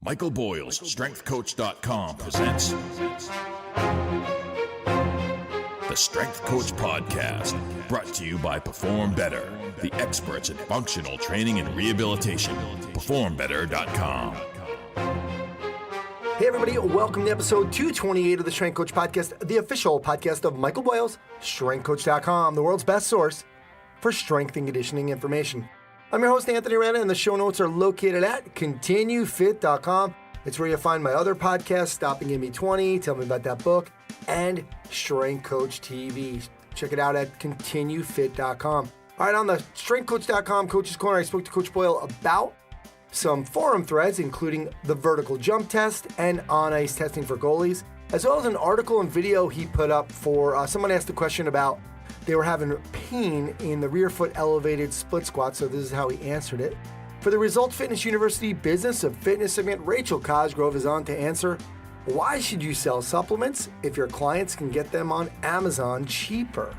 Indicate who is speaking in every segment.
Speaker 1: Michael Boyle's StrengthCoach.com presents the Strength Coach Podcast, brought to you by Perform Better, the experts in functional training and rehabilitation. PerformBetter.com.
Speaker 2: Hey everybody, welcome to episode 228 of the Strength Coach Podcast, the official podcast of Michael Boyle's StrengthCoach.com, the world's best source for strength and conditioning information. I'm your host, Anthony Rana, and the show notes are located at ContinueFit.com. It's where you'll find my other podcasts, Stopping in Me 20, Tell Me About That Book, and Strength Coach TV. Check it out at ContinueFit.com. All right, on the StrengthCoach.com Coach's Corner, I spoke to Coach Boyle about some forum threads, including the vertical jump test and on-ice testing for goalies, as well as an article and video he put up for someone asked a question about they were having pain in the rear foot elevated split squat, so this is how he answered it. For the Result Fitness University Business of Fitness segment, Rachel Cosgrove is on to answer, why should you sell supplements if your clients can get them on Amazon cheaper?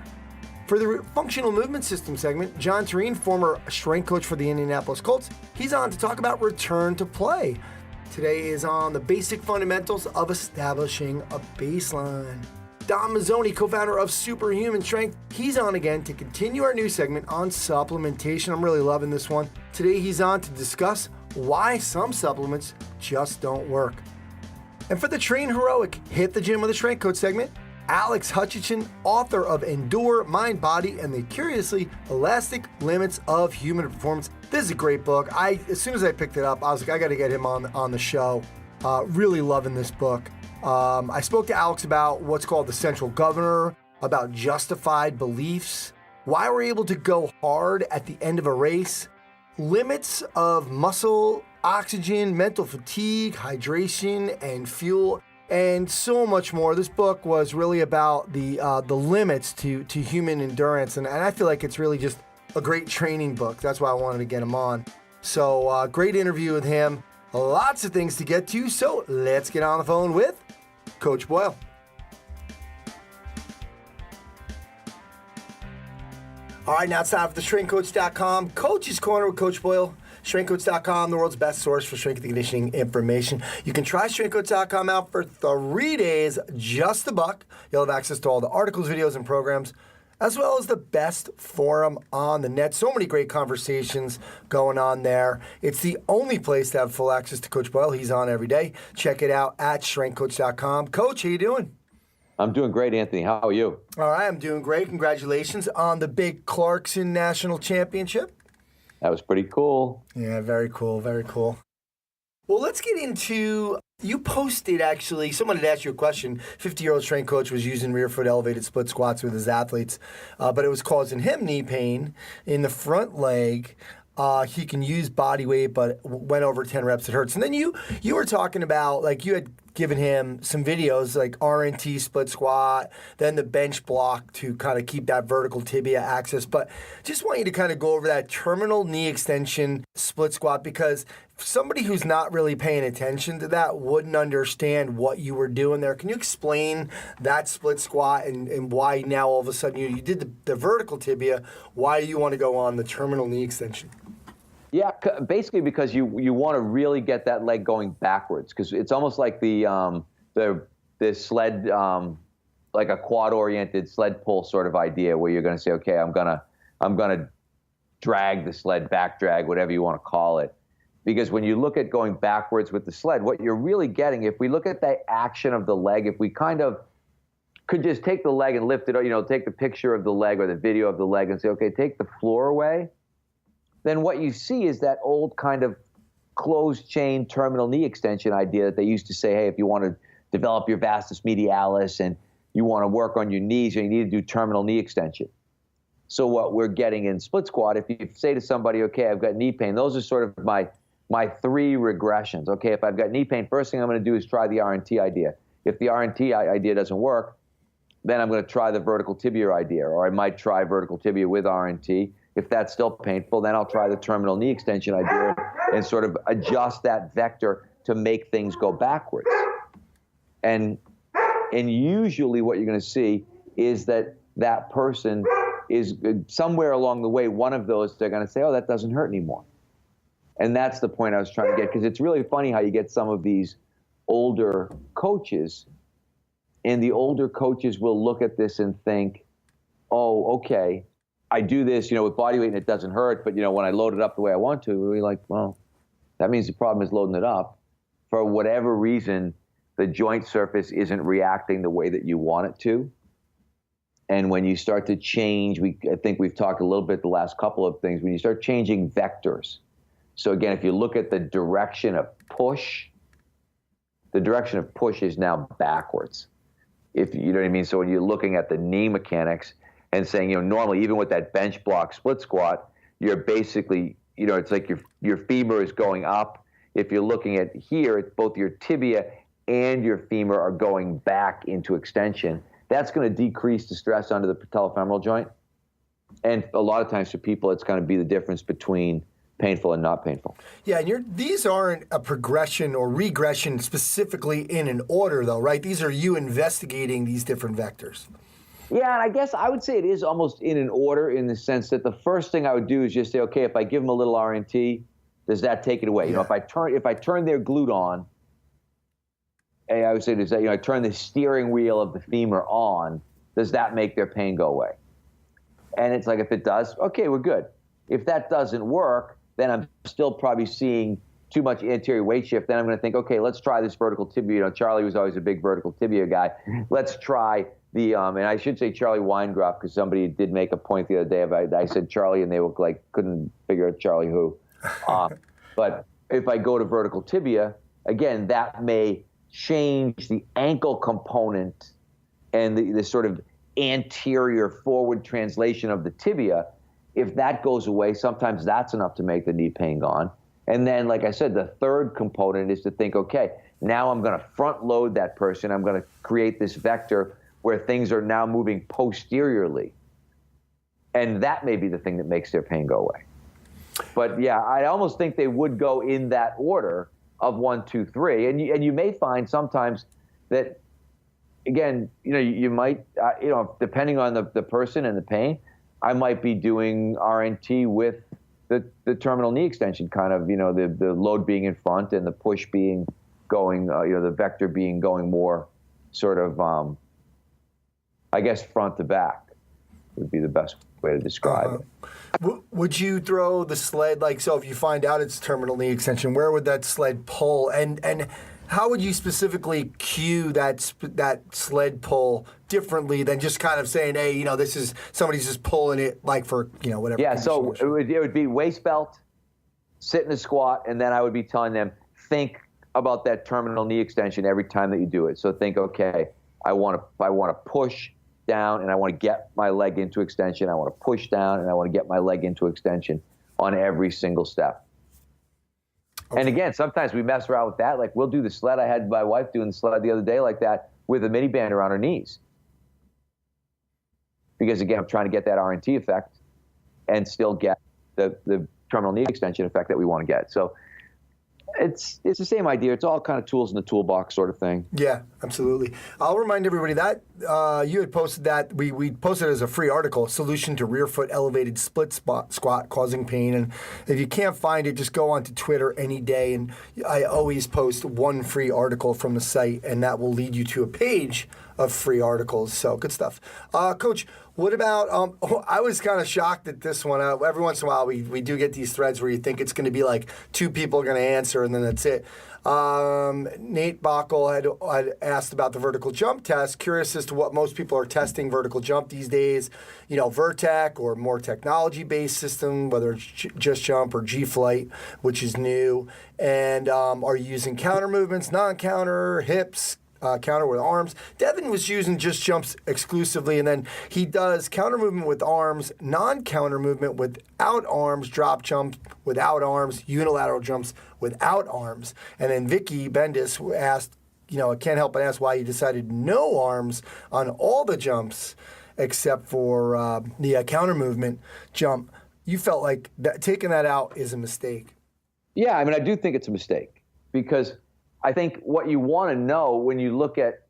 Speaker 2: For the Functional Movement System segment, John Tureen, former strength coach for the Indianapolis Colts, he's on to talk about return to play. Today is on the basic fundamentals of establishing a baseline. Dom Mazzoni, co-founder of Superhuman Strength, he's on again to continue our new segment on supplementation. I'm really loving this one. Today he's on to discuss why some supplements just don't work. And for the Train Heroic, Hit the Gym with a Strength Coach segment, Alex Hutchinson, author of Endure, Mind, Body, and the Curiously Elastic Limits of Human Performance. This is a great book. As soon as I picked it up, I was like, I got to get him on the show. Really loving this book. I spoke to Alex about what's called the central governor, about justified beliefs, why we're able to go hard at the end of a race, limits of muscle, oxygen, mental fatigue, hydration, and fuel, and so much more. This book was really about the limits to human endurance, and I feel like it's really just a great training book. That's why I wanted to get him on. So great interview with him. Lots of things to get to, so let's get on the phone with Coach Boyle. All right, now it's time for the StrengthCoach.com Coach's Corner with Coach Boyle. StrengthCoach.com, the world's best source for strength and conditioning information. You can try StrengthCoach.com out for 3 days, just $1. You'll have access to all the articles, videos, and programs, as well as the best forum on the net. So many great conversations going on there. It's the only place to have full access to Coach Boyle. He's on every day. Check it out at StrengthCoach.com. Coach, how you doing?
Speaker 3: I'm doing great, Anthony. How are you?
Speaker 2: All right, I'm doing great. Congratulations on the big Clarkson National Championship.
Speaker 3: That was pretty cool.
Speaker 2: Yeah, very cool, very cool. Well, let's get into, you posted actually, someone had asked you a question. 50-year-old strength coach was using rear foot elevated split squats with his athletes, but it was causing him knee pain in the front leg. He can use body weight, but went over 10 reps, it hurts. And then you were talking about, like, you had given him some videos like RNT split squat, then the bench block to kind of keep that vertical tibia access. But just want you to kind of go over that terminal knee extension split squat, because somebody who's not really paying attention to that wouldn't understand what you were doing there. Can you explain that split squat and why now all of a sudden you did the vertical tibia, why you want to go on the terminal knee extension?
Speaker 3: Yeah, basically because you want to really get that leg going backwards, because it's almost like the sled, like a quad-oriented sled pull sort of idea, where you're going to say, okay, I'm gonna drag the sled, back drag, whatever you want to call it. Because when you look at going backwards with the sled, what you're really getting, if we look at the action of the leg, if we kind of could just take the leg and lift it, take the picture of the leg or the video of the leg and say, okay, take the floor away, then what you see is that old kind of closed chain terminal knee extension idea that they used to say, hey, if you want to develop your vastus medialis and you want to work on your knees, you need to do terminal knee extension. So what we're getting in split squat, if you say to somebody, okay, I've got knee pain, those are sort of my 3 regressions. Okay, if I've got knee pain, first thing I'm going to do is try the RNT idea. If the RNT idea doesn't work, then I'm going to try the vertical tibia idea, or I might try vertical tibia with RNT. If that's still painful, then I'll try the terminal knee extension idea and sort of adjust that vector to make things go backwards. And usually what you're going to see is that person is somewhere along the way, one of those, they're going to say, oh, that doesn't hurt anymore. And that's the point I was trying to get, because it's really funny how you get some of these older coaches, and the older coaches will look at this and think, oh, okay, I do this, with body weight and it doesn't hurt, but, when I load it up the way I want to, we're like, well, that means the problem is loading it up. For whatever reason, the joint surface isn't reacting the way that you want it to. And when you start to change, I think we've talked a little bit the last couple of things, when you start changing vectors. So again, if you look at the direction of push, the direction of push is now backwards. If you know what I mean? So when you're looking at the knee mechanics and saying, normally even with that bench block split squat, you're basically, it's like your femur is going up. If you're looking at here, it's both your tibia and your femur are going back into extension. That's going to decrease the stress onto the patellofemoral joint. And a lot of times for people, it's going to be the difference between painful and not painful.
Speaker 2: Yeah, and these aren't a progression or regression specifically in an order, though, right? These are you investigating these different vectors.
Speaker 3: Yeah, and I guess I would say it is almost in an order, in the sense that the first thing I would do is just say, okay, if I give them a little RNT, does that take it away?
Speaker 2: Yeah.
Speaker 3: If I turn their glute on, I would say, does that, I turn the steering wheel of the femur on, does that make their pain go away? And it's like, if it does, okay, we're good. If that doesn't work, then I'm still probably seeing too much anterior weight shift. Then I'm going to think, okay, let's try this vertical tibia. Charlie was always a big vertical tibia guy. Let's try the, and I should say Charlie Weingroff, because somebody did make a point the other day about, I said Charlie, and they were like, couldn't figure out Charlie who. But if I go to vertical tibia, again, that may change the ankle component and the sort of anterior forward translation of the tibia. If that goes away, sometimes that's enough to make the knee pain gone. And then, like I said, the third component is to think, okay, now I'm going to front load that person. I'm going to create this vector where things are now moving posteriorly. And that may be the thing that makes their pain go away. But yeah, I almost think they would go in that order of 1, 2, 3. And you may find sometimes that, again, you might, depending on the person and the pain, I might be doing RNT with the terminal knee extension, kind of, the load being in front and the push being going, the vector being going more sort of, I guess, front to back would be the best way to describe it.
Speaker 2: Would you throw the sled, so if you find out it's terminal knee extension, where would that sled pull? And how would you specifically cue that sled pull differently than just kind of saying, hey, this is, somebody's just pulling it for, whatever.
Speaker 3: Yeah, so it would be waist belt, sit in a squat, and then I would be telling them, think about that terminal knee extension every time that you do it. So think, okay, I want to push down and I want to get my leg into extension. I want to push down and I want to get my leg into extension on every single step. Okay. And again, sometimes we mess around with that. Like, we'll do the sled. I had my wife doing the sled the other day like that with a mini band around her knees. Because again, I'm trying to get that RNT effect and still get the terminal knee extension effect that we want to get. So it's the same idea. It's all kind of tools in the toolbox sort of thing.
Speaker 2: Yeah, absolutely. I'll remind everybody that you had posted that. We posted it as a free article, Solution to Rear Foot Elevated Split Squat Causing Pain. And if you can't find it, just go onto Twitter any day. And I always post one free article from the site, and that will lead you to a page of free articles. So good stuff. Coach, what about, I was kind of shocked at this one. Every once in a while, we do get these threads where you think it's going to be like 2 people are going to answer and then that's it. Nate Bockel had asked about the vertical jump test. Curious as to what most people are testing vertical jump these days. Vertec or more technology-based system, whether it's Just Jump or G-Flight, which is new. And are you using counter movements, non-counter, hips, counter with arms? Devin was using Just Jumps exclusively, and then he does counter movement with arms, non-counter movement without arms, drop jumps without arms, unilateral jumps without arms. And then Vicky Bendis asked, I can't help but ask why you decided no arms on all the jumps except for the counter movement jump. You felt like taking that out is a mistake.
Speaker 3: Yeah, I mean, I do think it's a mistake because I think what you want to know when you look at,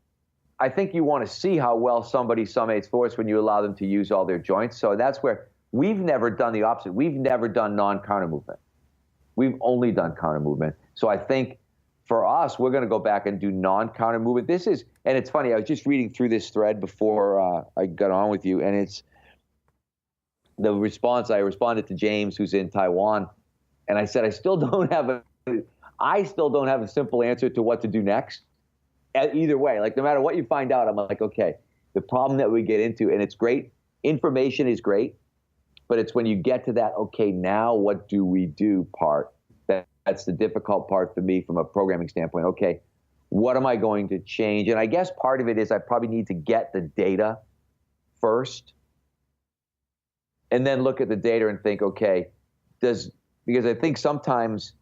Speaker 3: I think you want to see how well somebody summates force when you allow them to use all their joints. So that's where we've never done the opposite. We've never done non-counter movement. We've only done counter movement. So I think for us, we're going to go back and do non-counter movement. And it's funny, I was just reading through this thread before I got on with you, and it's the response. I responded to James, who's in Taiwan, and I said, I still don't have a simple answer to what to do next. Either way, like no matter what you find out, I'm like, okay, the problem that we get into, and it's great, information is great, but it's when you get to that, okay, now what do we do part, that's the difficult part for me from a programming standpoint. Okay, what am I going to change? And I guess part of it is I probably need to get the data first and then look at the data and think, okay, because I think sometimes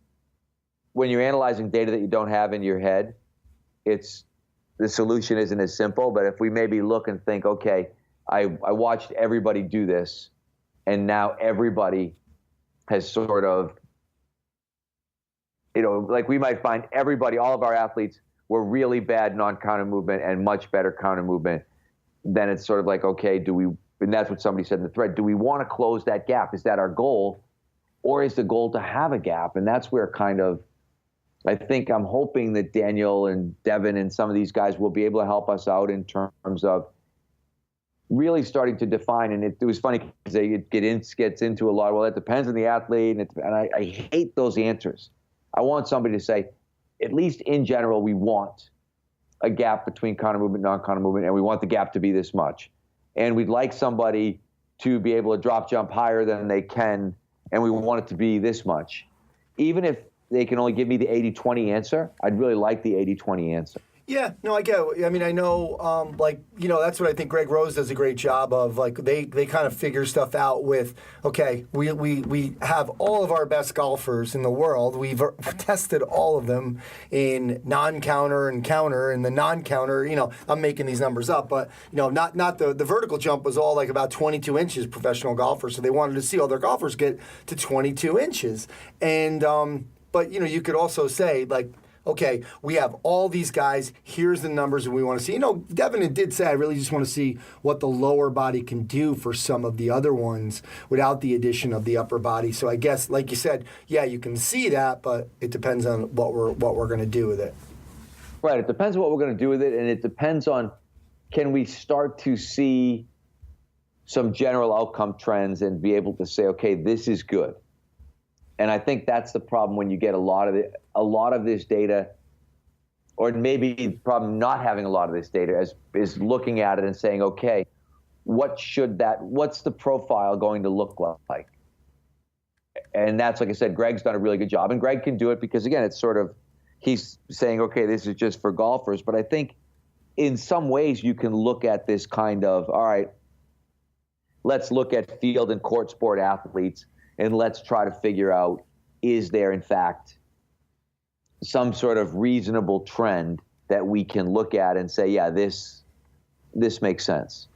Speaker 3: when you're analyzing data that you don't have in your head, the solution isn't as simple. But if we maybe look and think, okay, I watched everybody do this, and now everybody has sort of, like we might find all of our athletes were really bad non-counter movement and much better counter movement. Then it's sort of like, okay, and that's what somebody said in the thread, do we want to close that gap? Is that our goal? Or is the goal to have a gap? And that's where kind of, I think I'm hoping that Daniel and Devin and some of these guys will be able to help us out in terms of really starting to define. And it was funny because it gets into a lot. Well, it depends on the athlete. And I hate those answers. I want somebody to say, at least in general, we want a gap between counter movement, non-counter movement, and we want the gap to be this much. And we'd like somebody to be able to drop jump higher than they can, and we want it to be this much. Even if they can only give me the 80-20 answer, I'd really like the 80-20 answer.
Speaker 2: Yeah, no, I get it. I mean, I know, that's what I think Greg Rose does a great job of. Like, they kind of figure stuff out with, okay, we have all of our best golfers in the world. We've tested all of them in non-counter and counter. And the non-counter, I'm making these numbers up, but, not the vertical jump was all like about 22 inches professional golfers. So they wanted to see all their golfers get to 22 inches. And, but, you could also say, like, okay, we have all these guys. Here's the numbers that we want to see. Devin did say, I really just want to see what the lower body can do for some of the other ones without the addition of the upper body. So I guess, like you said, yeah, you can see that, but it depends on what we're going to do with it.
Speaker 3: Right. It depends on what we're going to do with it, and it depends on, can we start to see some general outcome trends and be able to say, okay, this is good. And I think that's the problem when you get a lot of this data, or maybe the problem not having a lot of this data is looking at it and saying, okay, what's the profile going to look like? And that's, like I said, Greg's done a really good job, and Greg can do it because, again, it's sort of, he's saying, okay, this is just for golfers. But I think in some ways you can look at this kind of, all right, let's look at field and court sport athletes, and let's try to figure out, is there, in fact, some sort of reasonable trend that we can look at and say, yeah, this makes sense.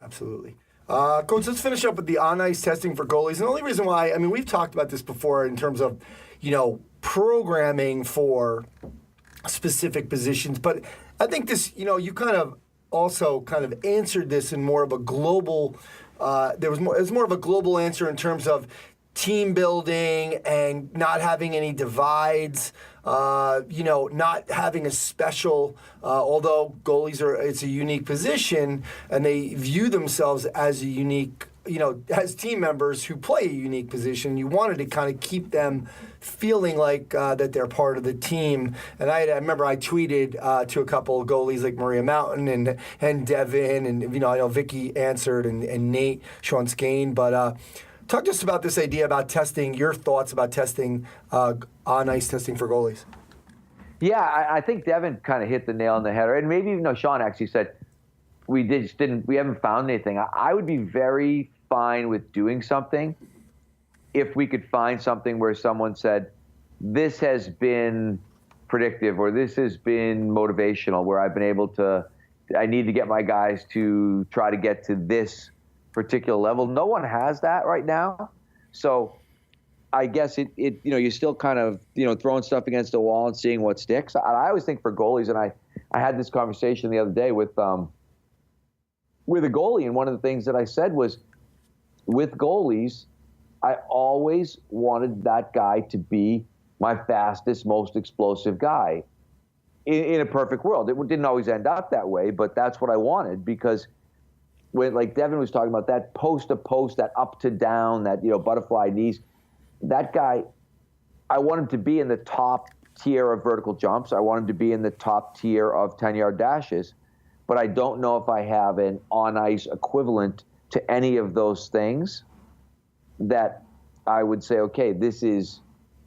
Speaker 2: Absolutely. Coach, let's finish up with the on-ice testing for goalies. And the only reason why, we've talked about this before in terms of, programming for specific positions. But I think this, you kind of also kind of answered this in more of a global it was more of a global answer in terms of team building and not having any divides, not having a special, although goalies it's a unique position and they view themselves as a unique, as team members who play a unique position. You wanted to kind of keep them feeling like that they're part of the team. And I remember I tweeted to a couple of goalies like Maria Mountain and Devin, and I know Vicky answered and Nate, Sean Skane. But talk to us about this idea about testing, your thoughts about testing, on-ice testing for goalies.
Speaker 3: Yeah, I think Devin kind of hit the nail on the head. And maybe even though Sean actually said, we haven't found anything. I would be very fine with doing something if we could find something where someone said, this has been predictive or this has been motivational, where I've been able to, I need to get my guys to try to get to this particular level. No one has that right now. So I guess you're still kind of, throwing stuff against the wall and seeing what sticks. I always think for goalies, and I had this conversation the other day with a goalie, and one of the things that I said was, with goalies, I always wanted that guy to be my fastest, most explosive guy in a perfect world. It didn't always end up that way, but that's what I wanted, because when, like Devin was talking about, that post to post, that up to down, that, butterfly knees, that guy, I want him to be in the top tier of vertical jumps. I want him to be in the top tier of 10-yard dashes, but I don't know if I have an on-ice equivalent to any of those things that I would say, okay, this is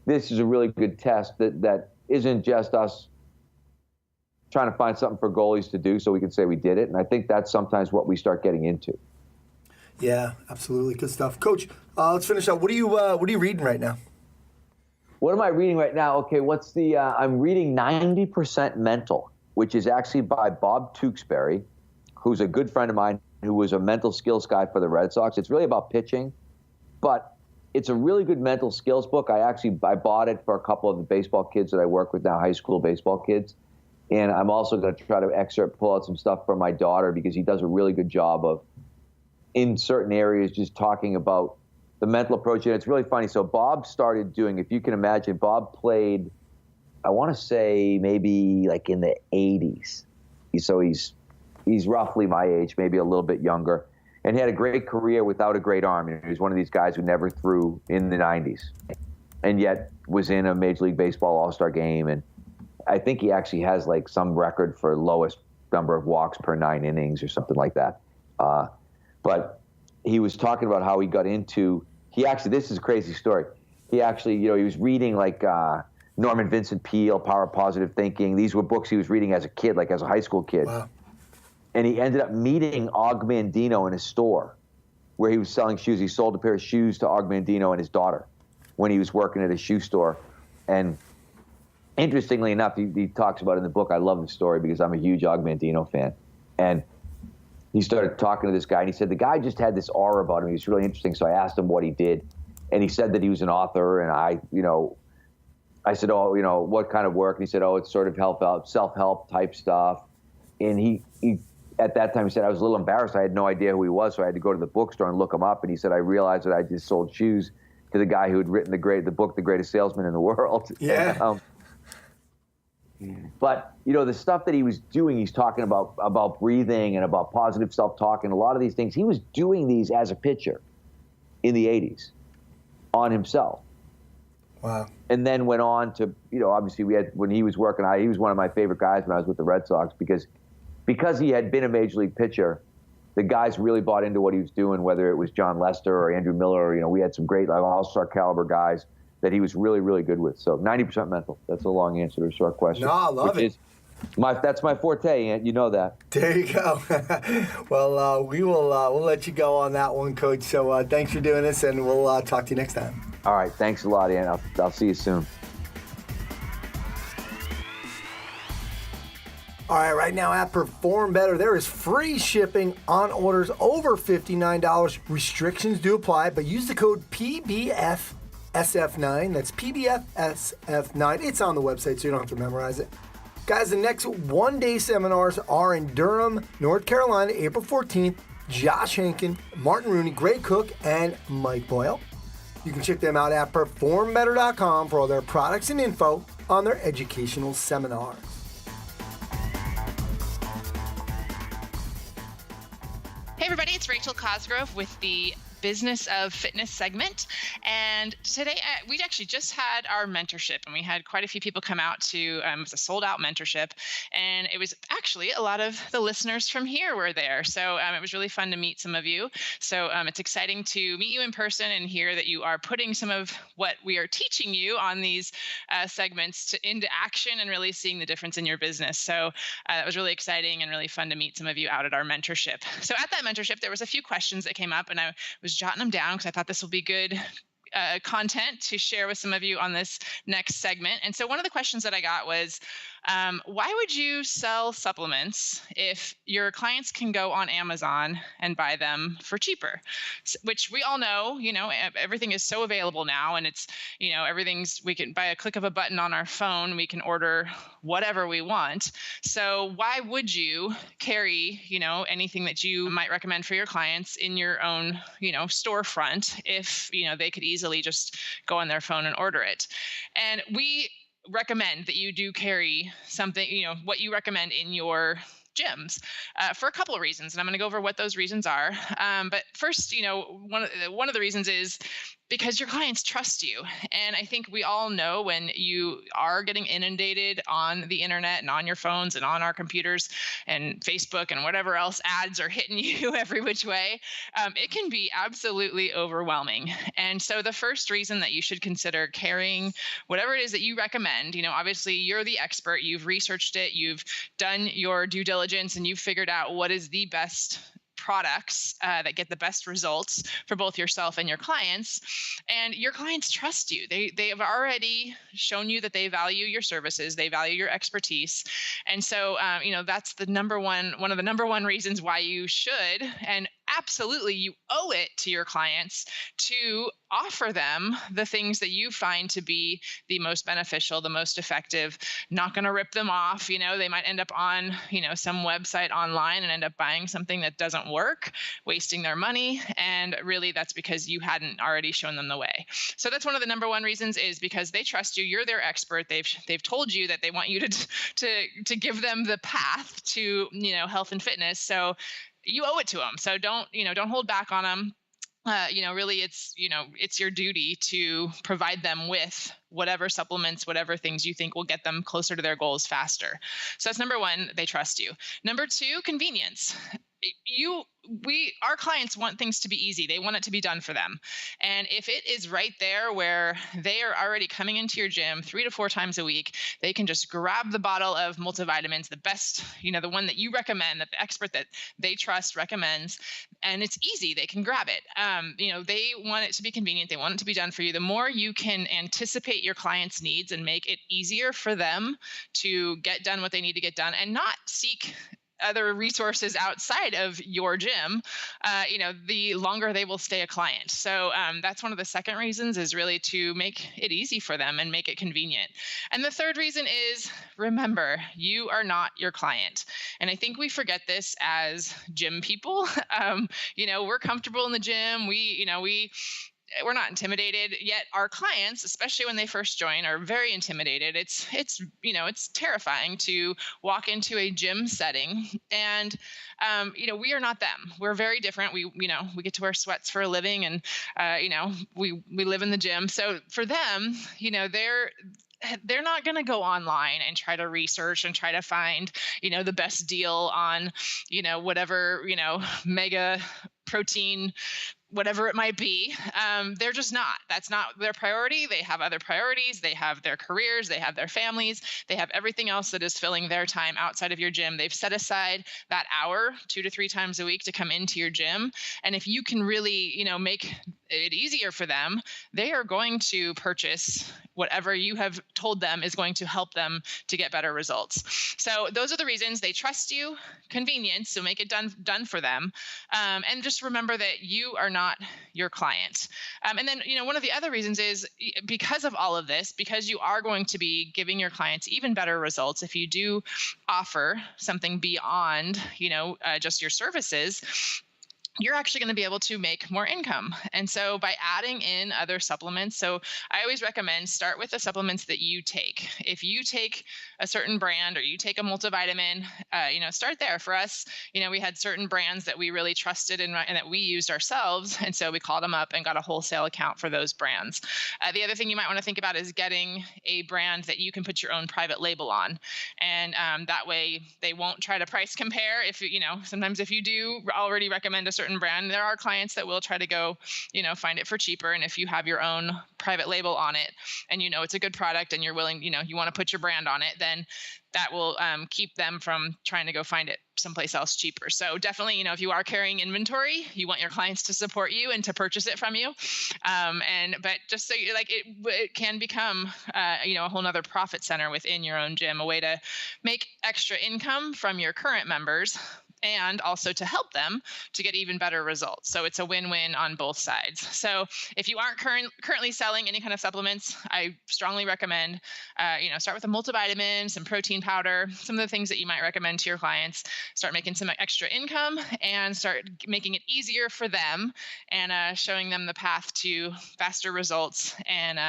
Speaker 3: a really good test that isn't just us trying to find something for goalies to do so we can say we did it. And I think that's sometimes what we start getting into.
Speaker 2: Yeah, absolutely. Good stuff. Coach, let's finish up. What are you reading right now?
Speaker 3: What am I reading right now? Okay, I'm reading 90% Mental, which is actually by Bob Tewksbury, who's a good friend of mine, who was a mental skills guy for the Red Sox. It's really about pitching, but it's a really good mental skills book. I bought it for a couple of the baseball kids that I work with now, high school baseball kids. And I'm also going to try to pull out some stuff from my daughter, because he does a really good job of, in certain areas, just talking about the mental approach. And it's really funny. So Bob started doing, if you can imagine, Bob played, I want to say maybe like in the 80s. So he's roughly my age, maybe a little bit younger, and he had a great career without a great arm. He was one of these guys who never threw in the 90s, and yet was in a Major League Baseball All-Star game. And I think he actually has like some record for lowest number of walks per 9 innings or something like that. But he was talking about how he got into, this is a crazy story. He actually, he was reading like Norman Vincent Peale, Power of Positive Thinking. These were books he was reading as a kid, like as a high school kid.
Speaker 2: Wow.
Speaker 3: And he ended up meeting Og Mandino in his store where he was selling shoes. He sold a pair of shoes to Og Mandino and his daughter when he was working at a shoe store. And interestingly enough, he talks about it in the book. I love the story because I'm a huge Og Mandino fan. And he started talking to this guy, and he said the guy just had this aura about him. He was really interesting. So I asked him what he did, and he said that he was an author. And I said, oh, what kind of work? And he said, oh, it's sort of self-help type stuff. And he at that time, he said, I was a little embarrassed. I had no idea who he was, so I had to go to the bookstore and look him up. And he said, I realized that I just sold shoes to the guy who had written the book, The Greatest Salesman in the World.
Speaker 2: Yeah.
Speaker 3: But, the stuff that he was doing, he's talking about breathing and about positive self-talk and a lot of these things. He was doing these as a pitcher in the 80s on himself.
Speaker 2: Wow.
Speaker 3: And then went on to, obviously when he was working, he was one of my favorite guys when I was with the Red Sox because he had been a major league pitcher. The guys really bought into what he was doing, whether it was John Lester or Andrew Miller. We had some great all-star caliber guys that he was really, really good with. So 90% mental. That's a long answer to a short question.
Speaker 2: No, I love it.
Speaker 3: That's my forte, Ant. You know that.
Speaker 2: There you go. Well, we'll let you go on that one, Coach. So thanks for doing this, and we'll talk to you next time.
Speaker 3: All right. Thanks a lot, Ant. I'll see you soon.
Speaker 2: All right now at Perform Better, there is free shipping on orders over $59. Restrictions do apply, but use the code PBFSF9. That's PBFSF9. It's on the website, so you don't have to memorize it. Guys, the next one-day seminars are in Durham, North Carolina, April 14th. Josh Henkin, Martin Rooney, Greg Cook, and Mike Boyle. You can check them out at performbetter.com for all their products and info on their educational seminars.
Speaker 4: Hey everybody, it's Rachel Cosgrove with the Business of Fitness segment. And today we actually just had our mentorship, and we had quite a few people come out to, it was a sold out mentorship. And it was actually a lot of the listeners from here were there. So it was really fun to meet some of you. So it's exciting to meet you in person and hear that you are putting some of what we are teaching you on these segments into action and really seeing the difference in your business. So that was really exciting and really fun to meet some of you out at our mentorship. So at that mentorship, there was a few questions that came up, and I was jotting them down because I thought this will be good content to share with some of you on this next segment. And so one of the questions that I got was, Why would you sell supplements if your clients can go on Amazon and buy them for cheaper? Which we all know, everything is so available now, and it's, everything's, we can, by a click of a button on our phone, we can order whatever we want. So why would you carry, anything that you might recommend for your clients in your own, storefront if, they could easily just go on their phone and order it? And we recommend that you do carry something, what you recommend in your gyms for a couple of reasons. And I'm going to go over what those reasons are. But first, one of the reasons is because your clients trust you. And I think we all know when you are getting inundated on the internet and on your phones and on our computers and Facebook and whatever else ads are hitting you every which way, it can be absolutely overwhelming. And so the first reason that you should consider carrying whatever it is that you recommend, obviously you're the expert, you've researched it, you've done your due diligence, and you've figured out what is the best products that get the best results for both yourself and your clients. And your clients trust you. They have already shown you that they value your services, they value your expertise. And so that's one of the number one reasons why you should, and absolutely you owe it to your clients to offer them the things that you find to be the most beneficial, the most effective. Not going to rip them off. They might end up on, some website online and end up buying something that doesn't work, wasting their money. And really that's because you hadn't already shown them the way. So that's one of the number one reasons, is because they trust you. You're their expert. They've told you that they want you to give them the path to, health and fitness. So you owe it to them. So don't hold back on them. Really it's your duty to provide them with whatever supplements, whatever things you think will get them closer to their goals faster. So that's number one, they trust you. Number two, convenience. Our clients want things to be easy. They want it to be done for them. And if it is right there where they are already coming into your gym 3 to 4 times a week, they can just grab the bottle of multivitamins, the best, the one that you recommend, that the expert that they trust recommends, and it's easy. They can grab it. They want it to be convenient. They want it to be done for you. The more you can anticipate your clients' needs and make it easier for them to get done what they need to get done and not seek other resources outside of your gym, the longer they will stay a client. So that's one of the second reasons, is really to make it easy for them and make it convenient. And the third reason is, remember, you are not your client. And I think we forget this as gym people. We're comfortable in the gym. We're not intimidated, yet our clients, especially when they first join, are very intimidated. It's terrifying to walk into a gym setting, and we are not them. We're very different. We get to wear sweats for a living, and we live in the gym. So for them, they're not going to go online and try to research and try to find, the best deal on, whatever, mega protein, whatever it might be. They're just not. That's not their priority. They have other priorities. They have their careers. They have their families. They have everything else that is filling their time outside of your gym. They've set aside that hour 2 to 3 times a week to come into your gym. And if you can really, make it easier for them, they are going to purchase whatever you have told them is going to help them to get better results. So those are the reasons. They trust you. Convenience, so make it done for them. And just remember that you are not your client. And then, one of the other reasons is because of all of this, because you are going to be giving your clients even better results if you do offer something beyond, just your services, you're actually going to be able to make more income. And so by adding in other supplements, so I always recommend start with the supplements that you take. If you take a certain brand or you take a multivitamin, start there. For us, we had certain brands that we really trusted and that we used ourselves. And so we called them up and got a wholesale account for those brands. The other thing you might want to think about is getting a brand that you can put your own private label on. And that way they won't try to price compare. If sometimes if you do already recommend a certain brand, there are clients that will try to go, find it for cheaper. And if you have your own private label on it, and you know it's a good product, and you're willing, you know, you want to put your brand on it, then that will keep them from trying to go find it someplace else cheaper. So definitely, you know, if you are carrying inventory, you want your clients to support you and to purchase it from you. But just so you like, it can become, you know, a whole nother profit center within your own gym, a way to make extra income from your current members, and also to help them to get even better results. So it's a win-win on both sides. So if you aren't currently selling any kind of supplements, I strongly recommend, you know, start with a multivitamin, some protein powder, some of the things that you might recommend to your clients. Start making some extra income and start making it easier for them, and showing them the path to faster results, and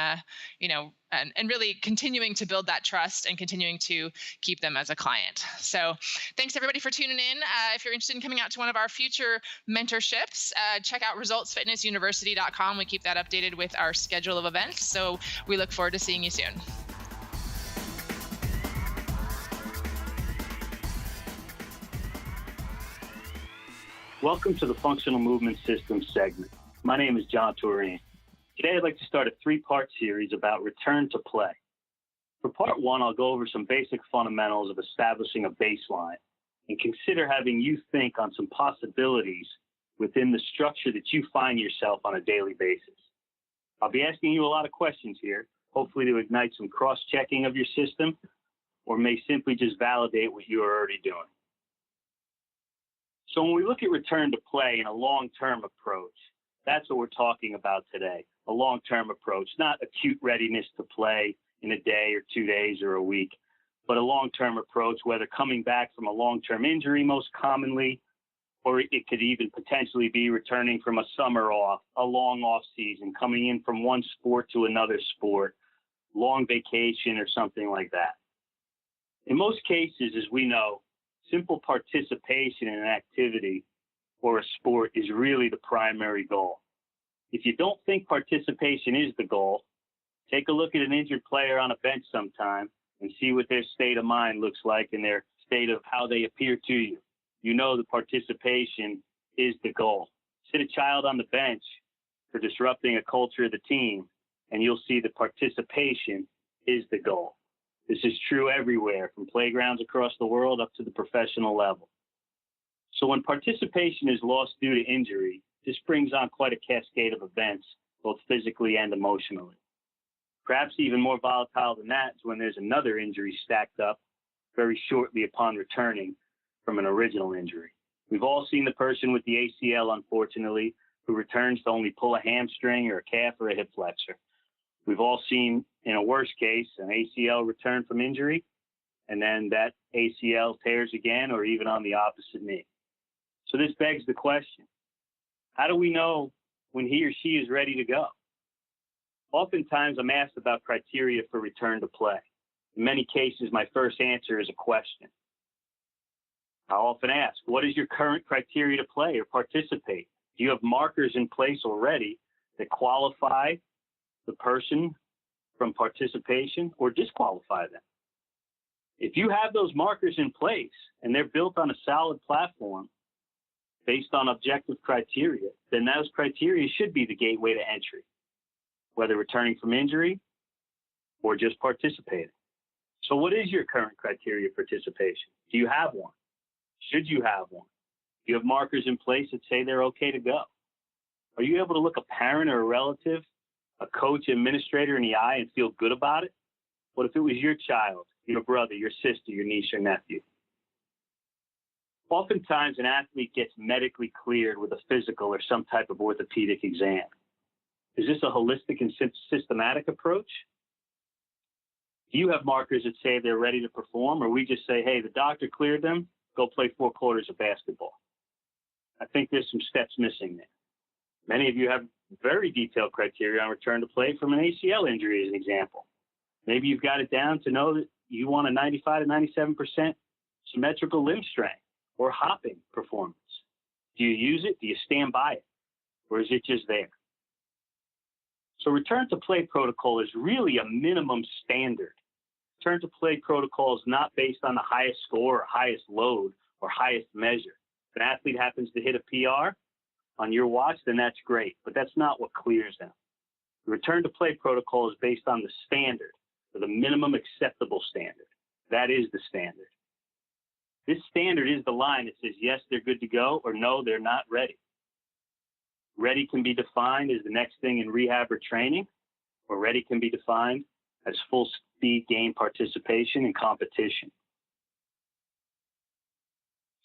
Speaker 4: you know, and really continuing to build that trust and continuing to keep them as a client. So thanks everybody for tuning in. If you're interested in coming out to one of our future mentorships, check out resultsfitnessuniversity.com. We keep that updated with our schedule of events. So we look forward to seeing you soon.
Speaker 5: Welcome to the Functional Movement Systems segment. My name is John Toreen. Today I'd like to start a 3-part series about return to play. For part 1, I'll go over some basic fundamentals of establishing a baseline and consider having you think on some possibilities within the structure that you find yourself on a daily basis. I'll be asking you a lot of questions here, hopefully to ignite some cross-checking of your system, or may simply just validate what you are already doing. So when we look at return to play in a long-term approach, that's what we're talking about today, a long-term approach, not acute readiness to play in a day or 2 days or a week, but a long-term approach, whether coming back from a long-term injury most commonly, or it could even potentially be returning from a summer off, a long off season, coming in from one sport to another sport, long vacation or something like that. In most cases, as we know, simple participation in an activity or a sport is really the primary goal. If you don't think participation is the goal, take a look at an injured player on a bench sometime and see what their state of mind looks like and their state of how they appear to you. You know the participation is the goal. Sit a child on the bench for disrupting a culture of the team, and you'll see that participation is the goal. This is true everywhere, from playgrounds across the world up to the professional level. So when participation is lost due to injury, this brings on quite a cascade of events, both physically and emotionally. Perhaps even more volatile than that is when there's another injury stacked up very shortly upon returning from an original injury. We've all seen the person with the ACL, unfortunately, who returns to only pull a hamstring or a calf or a hip flexor. We've all seen, in a worst case, an ACL return from injury, and then that ACL tears again, or even on the opposite knee. So this begs the question, how do we know when he or she is ready to go? Oftentimes I'm asked about criteria for return to play. In many cases, my first answer is a question. I often ask, what is your current criteria to play or participate? Do you have markers in place already that qualify the person from participation or disqualify them? If you have those markers in place and they're built on a solid platform based on objective criteria, then those criteria should be the gateway to entry, whether returning from injury or just participating. So what is your current criteria of participation? Do you have one? Should you have one? Do you have markers in place that say they're okay to go? Are you able to look a parent or a relative, a coach, administrator in the eye and feel good about it? What if it was your child, your brother, your sister, your niece or nephew? Oftentimes an athlete gets medically cleared with a physical or some type of orthopedic exam. Is this a holistic and systematic approach? Do you have markers that say they're ready to perform, or we just say, hey, the doctor cleared them, go play 4 quarters of basketball? I think there's some steps missing there. Many of you have very detailed criteria on return to play from an ACL injury, as an example. Maybe you've got it down to know that you want a 95 to 97% symmetrical limb strength or hopping performance. Do you use it? Do you stand by it? Or is it just there? So return to play protocol is really a minimum standard. Return to play protocol is not based on the highest score or highest load or highest measure. If an athlete happens to hit a PR on your watch, then that's great, but that's not what clears them. The return to play protocol is based on the standard, or the minimum acceptable standard. That is the standard. This standard is the line that says, yes, they're good to go, or no, they're not ready. Ready can be defined as the next thing in rehab or training, or ready can be defined as full speed game participation and competition.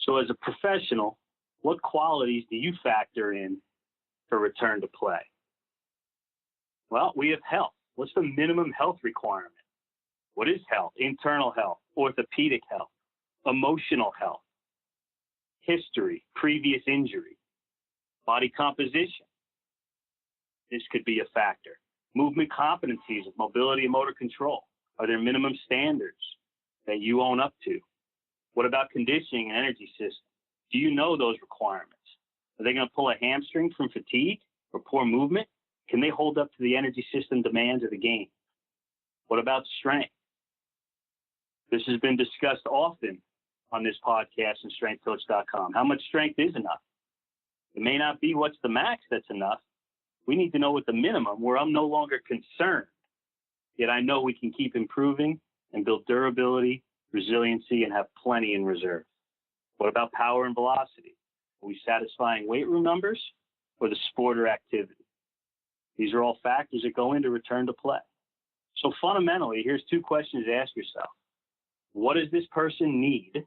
Speaker 5: So as a professional, what qualities do you factor in for return to play? Well, we have health. What's the minimum health requirement? What is health? Internal health, orthopedic health, emotional health, history, previous injury, body composition. This could be a factor. Movement competencies of mobility and motor control. Are there minimum standards that you own up to? What about conditioning and energy system? Do you know those requirements? Are they going to pull a hamstring from fatigue or poor movement? Can they hold up to the energy system demands of the game? What about strength? This has been discussed often on this podcast and strengthcoach.com. How much strength is enough? It may not be what's the max that's enough. We need to know what the minimum, where I'm no longer concerned, yet I know we can keep improving and build durability, resiliency, and have plenty in reserve. What about power and velocity? Are we satisfying weight room numbers or the sport or activity? These are all factors that go into return to play. So fundamentally, here's two questions to ask yourself. What does this person need?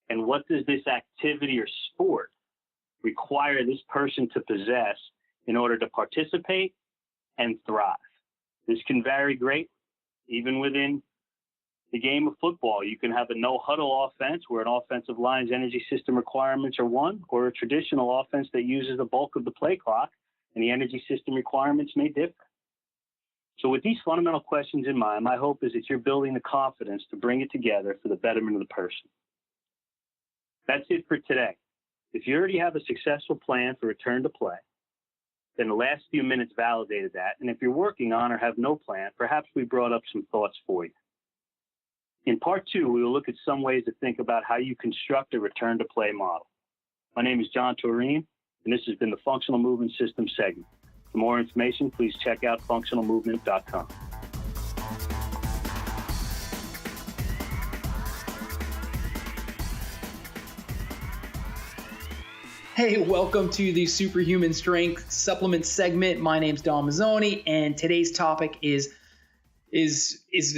Speaker 5: And what does this activity or sport require this person to possess in order to participate and thrive? This can vary greatly. Even within the game of football, you can have a no-huddle offense where an offensive line's energy system requirements are one, or a traditional offense that uses the bulk of the play clock, and the energy system requirements may differ. So with these fundamental questions in mind, my hope is that you're building the confidence to bring it together for the betterment of the person. That's it for today. If you already have a successful plan for return to play, then the last few minutes validated that. And if you're working on or have no plan, perhaps we brought up some thoughts for you. In part 2, we will look at some ways to think about how you construct a return to play model. My name is John Toreen, and this has been the Functional Movement System segment. For more information, please check out functionalmovement.com.
Speaker 6: Hey, welcome to the Superhuman Strength Supplement segment. My name's Don Mazzoni, and today's topic is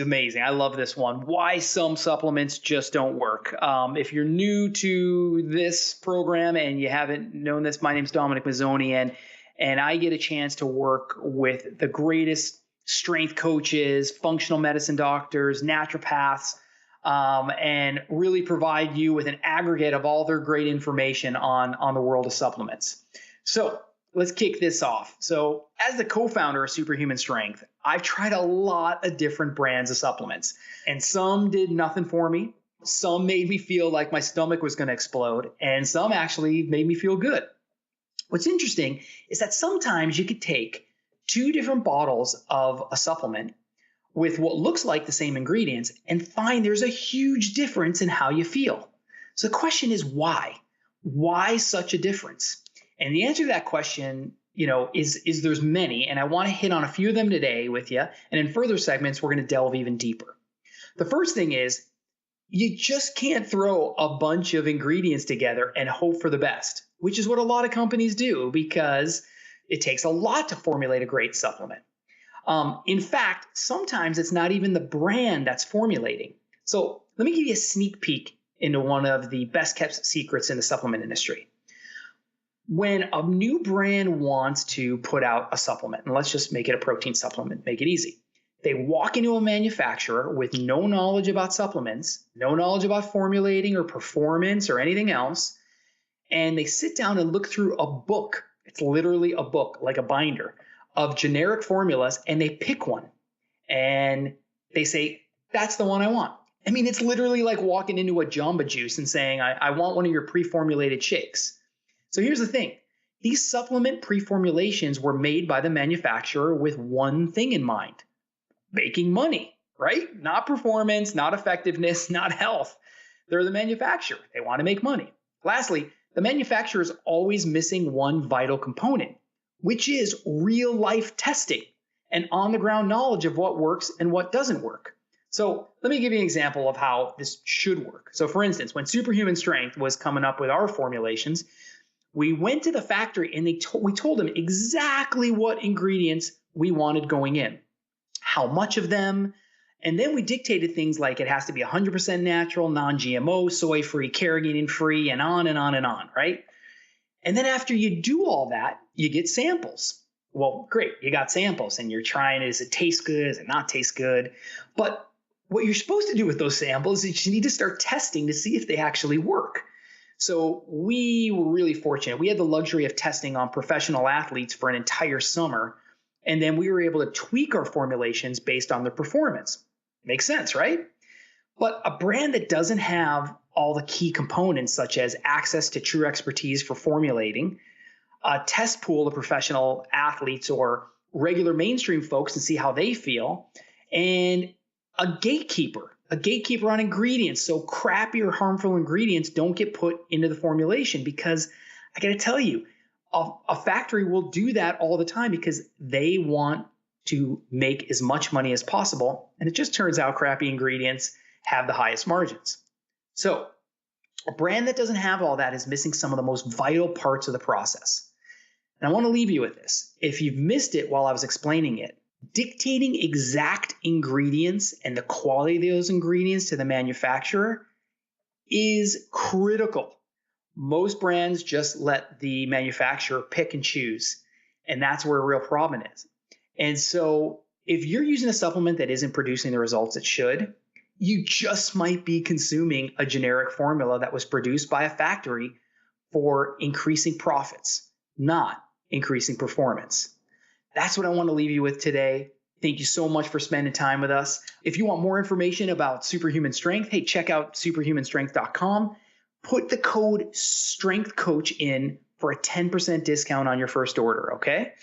Speaker 6: amazing. I love this one. Why some supplements just don't work. If you're new to this program and you haven't known this, my name's Dominic Mazzoni, and I get a chance to work with the greatest strength coaches, functional medicine doctors, naturopaths, and really provide you with an aggregate of all their great information on the world of supplements. So let's kick this off. So as the co-founder of Superhuman Strength, I've tried a lot of different brands of supplements, and some did nothing for me. Some made me feel like my stomach was going to explode, and some actually made me feel good. What's interesting is that sometimes you could take 2 different bottles of a supplement with what looks like the same ingredients and find there's a huge difference in how you feel. So the question is why? Why such a difference? And the answer to that question, is there's many, and I want to hit on a few of them today with you. And in further segments, we're going to delve even deeper. The first thing is you just can't throw a bunch of ingredients together and hope for the best, which is what a lot of companies do because it takes a lot to formulate a great supplement. In fact, sometimes it's not even the brand that's formulating. So let me give you a sneak peek into one of the best kept secrets in the supplement industry. When a new brand wants to put out a supplement, and let's just make it a protein supplement, make it easy. They walk into a manufacturer with no knowledge about supplements, no knowledge about formulating or performance or anything else, and they sit down and look through a book. It's literally a book, like a binder, of generic formulas, and they pick one. And they say, that's the one I want. I mean, it's literally like walking into a Jamba Juice and saying, I want one of your pre-formulated shakes. So here's the thing. These supplement pre-formulations were made by the manufacturer with one thing in mind: making money, right? Not performance, not effectiveness, not health. They're the manufacturer. They want to make money. Lastly, the manufacturer is always missing one vital component, which is real life testing. and on-the-ground knowledge of what works and what doesn't work. So let me give you an example of how this should work. So for instance, when Superhuman Strength was coming up with our formulations, we went to the factory and we told them exactly what ingredients we wanted going in, how much of them, and then we dictated things like it has to be 100% natural, non-GMO, soy-free, carrageenan-free, and on and on and on, right? And then after you do all that, you get samples. Well, great, you got samples and you're trying, does it taste good, does it not taste good? But what you're supposed to do with those samples is you need to start testing to see if they actually work. So we were really fortunate. We had the luxury of testing on professional athletes for an entire summer, and then we were able to tweak our formulations based on their performance. Makes sense, right? But a brand that doesn't have all the key components, such as access to true expertise for formulating, a test pool of professional athletes or regular mainstream folks and see how they feel, and a gatekeeper on ingredients. So crappy or harmful ingredients don't get put into the formulation, because I got to tell you, a factory will do that all the time because they want to make as much money as possible. And it just turns out crappy ingredients have the highest margins. So a brand that doesn't have all that is missing some of the most vital parts of the process. And I want to leave you with this. If you've missed it while I was explaining it, dictating exact ingredients and the quality of those ingredients to the manufacturer is critical. Most brands just let the manufacturer pick and choose, and that's where a real problem is. And so if you're using a supplement that isn't producing the results it should, you just might be consuming a generic formula that was produced by a factory for increasing profits, not increasing performance. That's what I want to leave you with today. Thank you so much for spending time with us. If you want more information about Superhuman Strength, hey, check out superhumanstrength.com. Put the code STRENGTHCOACH in for a 10% discount on your first order, okay?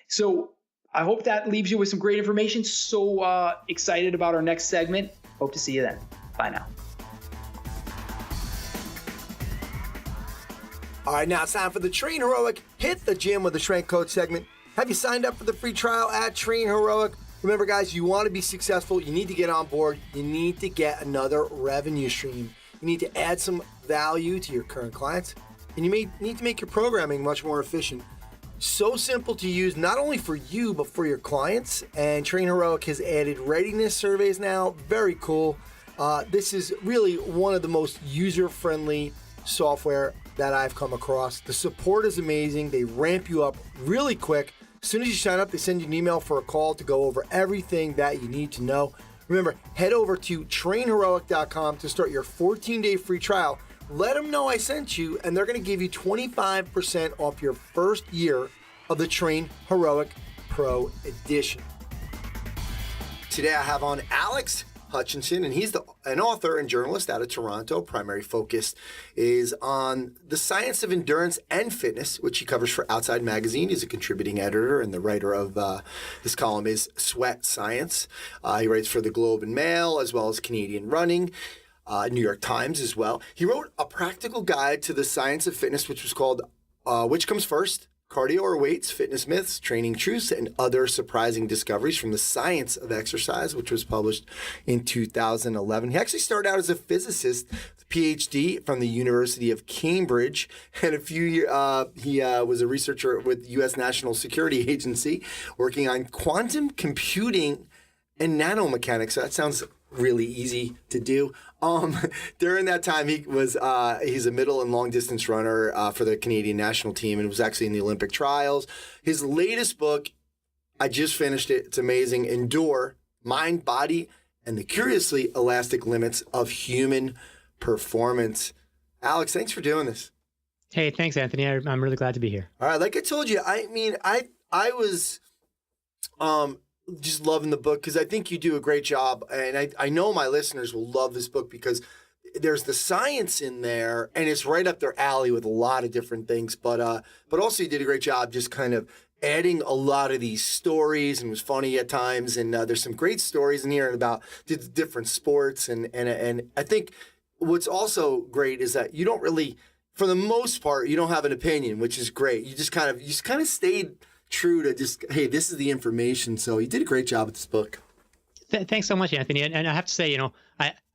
Speaker 6: So I hope that leaves you with some great information. So excited about our next segment. Hope to see you then. Bye now.
Speaker 2: All right, now it's time for the Train Heroic Hit the Gym with the Strength Coach segment. Have you signed up for the free trial at Train Heroic? Remember, guys, you want to be successful. You need to get on board. You need to get another revenue stream. You need to add some value to your current clients. And you may need to make your programming much more efficient. So simple to use, not only for you, but for your clients. And Train Heroic has added readiness surveys now. Very cool. This is really one of the most user-friendly software that I've come across. The support is amazing. They ramp you up really quick. As soon as you sign up, they send you an email for a call to go over everything that you need to know. Remember, head over to trainheroic.com to start your 14-day free trial. Let them know I sent you, and they're going to give you 25% off your first year of the Train Heroic Pro Edition. Today I have on Alex Hutchinson, and he's an author and journalist out of Toronto. Primary focus is on the science of endurance and fitness, which he covers for Outside Magazine. He's a contributing editor, and the writer of this column is Sweat Science. He writes for the Globe and Mail, as well as Canadian Running, New York Times as well. He wrote a practical guide to the science of fitness, which was called Which Comes First? Cardio or Weights, Fitness Myths, Training Truths, and Other Surprising Discoveries from the Science of Exercise, which was published in 2011. He actually started out as a physicist, PhD from the University of Cambridge, and he was a researcher with U.S. National Security Agency working on quantum computing and nanomechanics. So that sounds really easy to do. During that time, he's a middle and long distance runner for the Canadian national team, and was actually in the Olympic trials. His latest book, I just finished it. It's amazing. Endure: Mind, Body, and the Curiously Elastic Limits of Human Performance. Alex, thanks for doing this.
Speaker 7: Hey, thanks, Anthony. I'm really glad to be here.
Speaker 2: All right, like I told you, I was just loving the book because I think you do a great job, and I know my listeners will love this book because there's the science in there, and it's right up their alley with a lot of different things. But also you did a great job just kind of adding a lot of these stories, and it was funny at times. And there's some great stories in here about the different sports, and I think what's also great is that you don't really, for the most part, you don't have an opinion, which is great. You just kind of stayed true to just, hey, this is the information. So you did a great job with this book.
Speaker 7: Thanks so much, Anthony. And I have to say,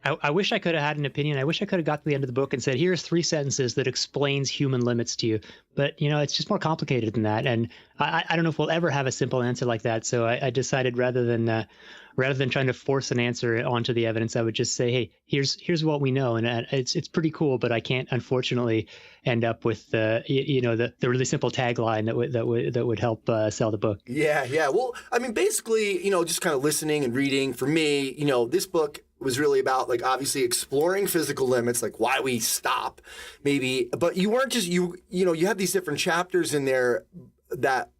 Speaker 7: I wish I could have had an opinion. I wish I could have got to the end of the book and said, here's 3 sentences that explains human limits to you. But, it's just more complicated than that. And I don't know if we'll ever have a simple answer like that. So I decided rather than trying to force an answer onto the evidence, I would just say, hey, here's what we know. And it's pretty cool, but I can't, unfortunately, end up with the really simple tagline that would help sell the book.
Speaker 2: Yeah. Well, I mean, basically, just kind of listening and reading, for me, this book was really about, like, obviously exploring physical limits, like why we stop maybe, but you weren't just, you have these different chapters in there that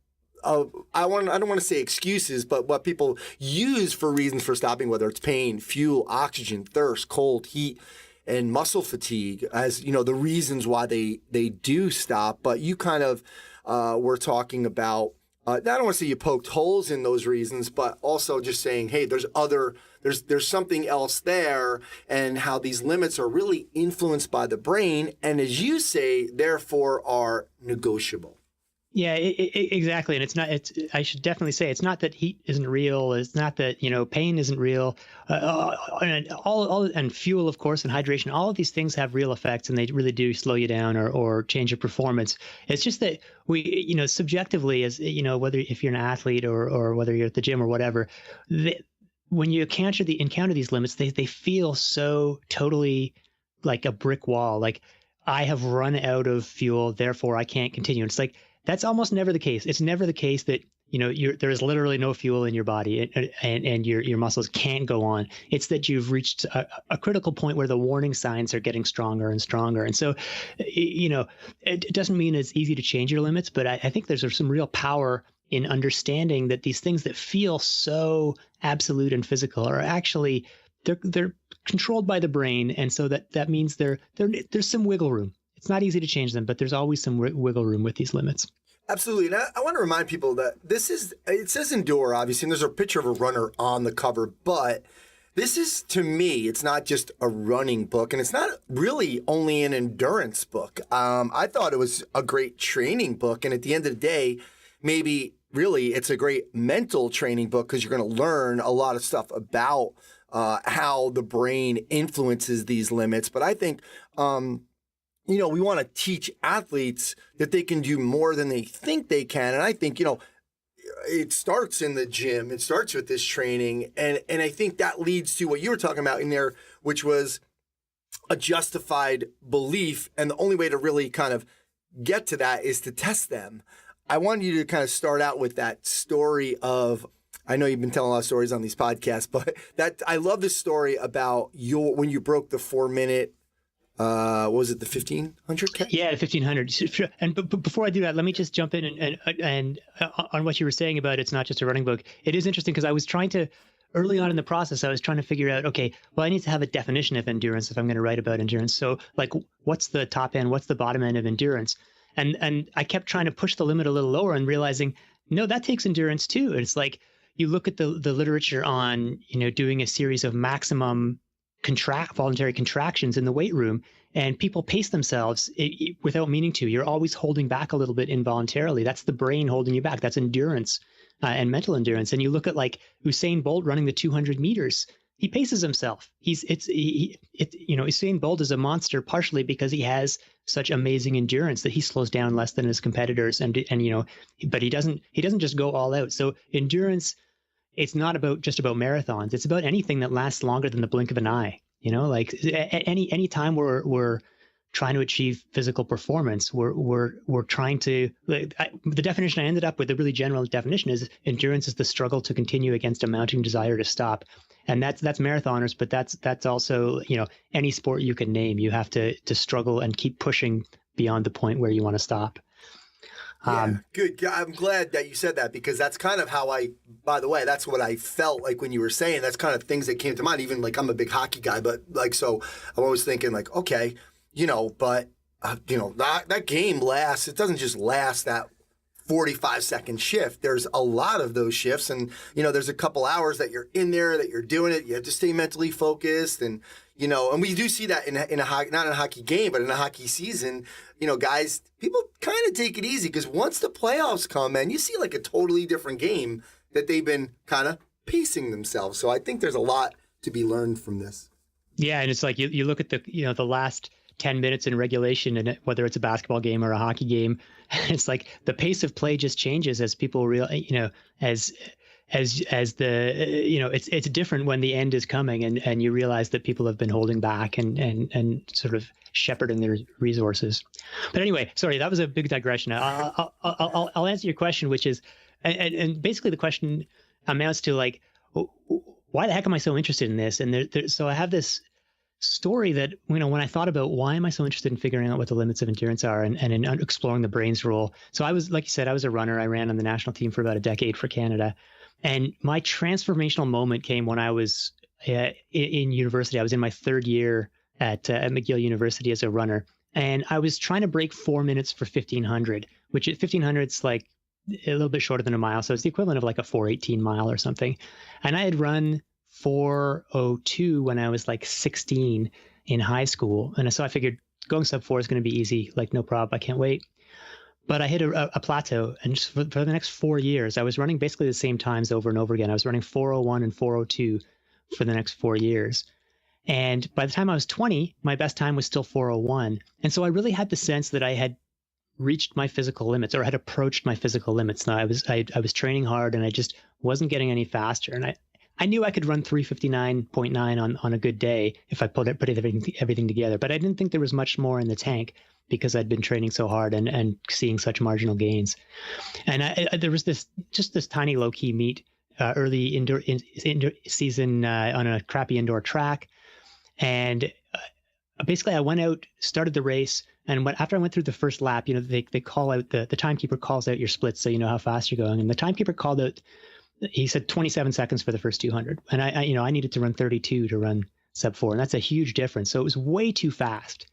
Speaker 2: I don't want to say excuses, but what people use for reasons for stopping, whether it's pain, fuel, oxygen, thirst, cold, heat, and muscle fatigue as, the reasons why they do stop. But you kind of were talking about, I don't want to say you poked holes in those reasons, but also just saying, hey, there's something else there, and how these limits are really influenced by the brain, and as you say, therefore are negotiable.
Speaker 7: Yeah, exactly. And I should definitely say, it's not that heat isn't real. It's not that, pain isn't real. And fuel, of course, and hydration, all of these things have real effects, and they really do slow you down or change your performance. It's just that we, subjectively, as, whether if you're an athlete or whether you're at the gym or whatever, when you encounter these limits, they feel so totally like a brick wall. Like, I have run out of fuel, therefore I can't continue. And it's like, that's almost never the case. It's never the case that, there is literally no fuel in your body and your muscles can't go on. It's that you've reached a critical point where the warning signs are getting stronger and stronger. And so, it doesn't mean it's easy to change your limits, but I think there's some real power in understanding that these things that feel so absolute and physical are actually, they're controlled by the brain. And so that means there's some wiggle room. It's not easy to change them, but there's always some wiggle room with these limits.
Speaker 2: Absolutely. And I want to remind people that it says endure, obviously, and there's a picture of a runner on the cover, but this is, to me, it's not just a running book, and it's not really only an endurance book. I thought it was a great training book, and at the end of the day, maybe really it's a great mental training book, because you're going to learn a lot of stuff about how the brain influences these limits. But I think we want to teach athletes that they can do more than they think they can. And I think, it starts in the gym. It starts with this training. And I think that leads to what you were talking about in there, which was a justified belief. And the only way to really kind of get to that is to test them. I wanted you to kind of start out with that story of, I know you've been telling a lot of stories on these podcasts, but I love this story about when you broke the 4-minute, what was it, the 1500?
Speaker 7: Yeah, the 1500. And before I do that, let me just jump in and on what you were saying about it's not just a running book. It is interesting because I was trying to, early on in the process, I was trying to figure out, okay, well, I need to have a definition of endurance if I'm going to write about endurance. So, like, what's the top end? What's the bottom end of endurance? And I kept trying to push the limit a little lower and realizing, no, that takes endurance too. And it's like, you look at the literature on, doing a series of maximum voluntary contractions in the weight room, and people pace themselves without meaning to. You're always holding back a little bit involuntarily. That's the brain holding you back. That's endurance and mental endurance. And you look at like Usain Bolt running the 200 meters. He paces himself. Usain Bolt is a monster partially because he has such amazing endurance that he slows down less than his competitors, but he doesn't just go all out. So endurance, it's not just about marathons. It's about anything that lasts longer than the blink of an eye. Like any time we're trying to achieve physical performance, we're trying to. The definition I ended up with, the really general definition, is endurance is the struggle to continue against a mounting desire to stop, and that's marathoners, but that's also any sport you can name. You have to struggle and keep pushing beyond the point where you want to stop.
Speaker 2: Yeah, good. I'm glad that you said that, because that's kind of how by the way, that's what I felt like when you were saying. That's kind of things that came to mind. Even like, I'm a big hockey guy, but like, so I'm always thinking like, okay, but that game lasts. It doesn't just last that 45-second shift. There's a lot of those shifts, and there's a couple hours that you're in there, that you're doing it. You have to stay mentally focused, and You know, and we do see that in a not in a hockey game, but in a hockey season. You know, guys, people kind of take it easy because once the playoffs come, man, you see like a totally different game that they've been kind of pacing themselves. So I think there's a lot to be learned from this.
Speaker 7: Yeah, and it's like you look at the last 10 minutes in regulation, and whether it's a basketball game or a hockey game, it's like the pace of play just changes as people as the it's different when the end is coming, and you realize that people have been holding back and sort of shepherding their resources. But anyway, sorry, that was a big digression. I'll answer your question, which is, and basically the question amounts to like, why the heck am I so interested in this? And so I have this story that, when I thought about why am I so interested in figuring out what the limits of endurance are and in exploring the brain's role. So I was, like you said, I was a runner. I ran on the national team for about a decade for Canada. And my transformational moment came when I was in university. I was in my third year at McGill University as a runner. And I was trying to break 4 minutes for 1500, which at 1500 is like a little bit shorter than a mile. So it's the equivalent of like a 4:18 mile or something. And I had run 4:02 when I was like 16 in high school. And so I figured going sub 4 is going to be easy, like no problem. I can't wait. But I hit a plateau. And just for the next 4 years, I was running basically the same times over and over again. I was running 4:01 and 4:02 for the next 4 years. And by the time I was 20, my best time was still 4:01. And so I really had the sense that I had reached my physical limits, or had approached my physical limits. Now I was training hard, and I just wasn't getting any faster. And I knew I could run 3:59.9 on a good day if I put everything together, but I didn't think there was much more in the tank because I'd been training so hard and seeing such marginal gains. And there was this tiny low key meet early indoor season on a crappy indoor track, and basically I went out, started the race. And after I went through the first lap, they call out, the timekeeper calls out your splits so you know how fast you're going. And the timekeeper called out, he said 27 seconds for the first 200. And I needed to run 32 to run sub 4. And that's a huge difference. So it was way too fast.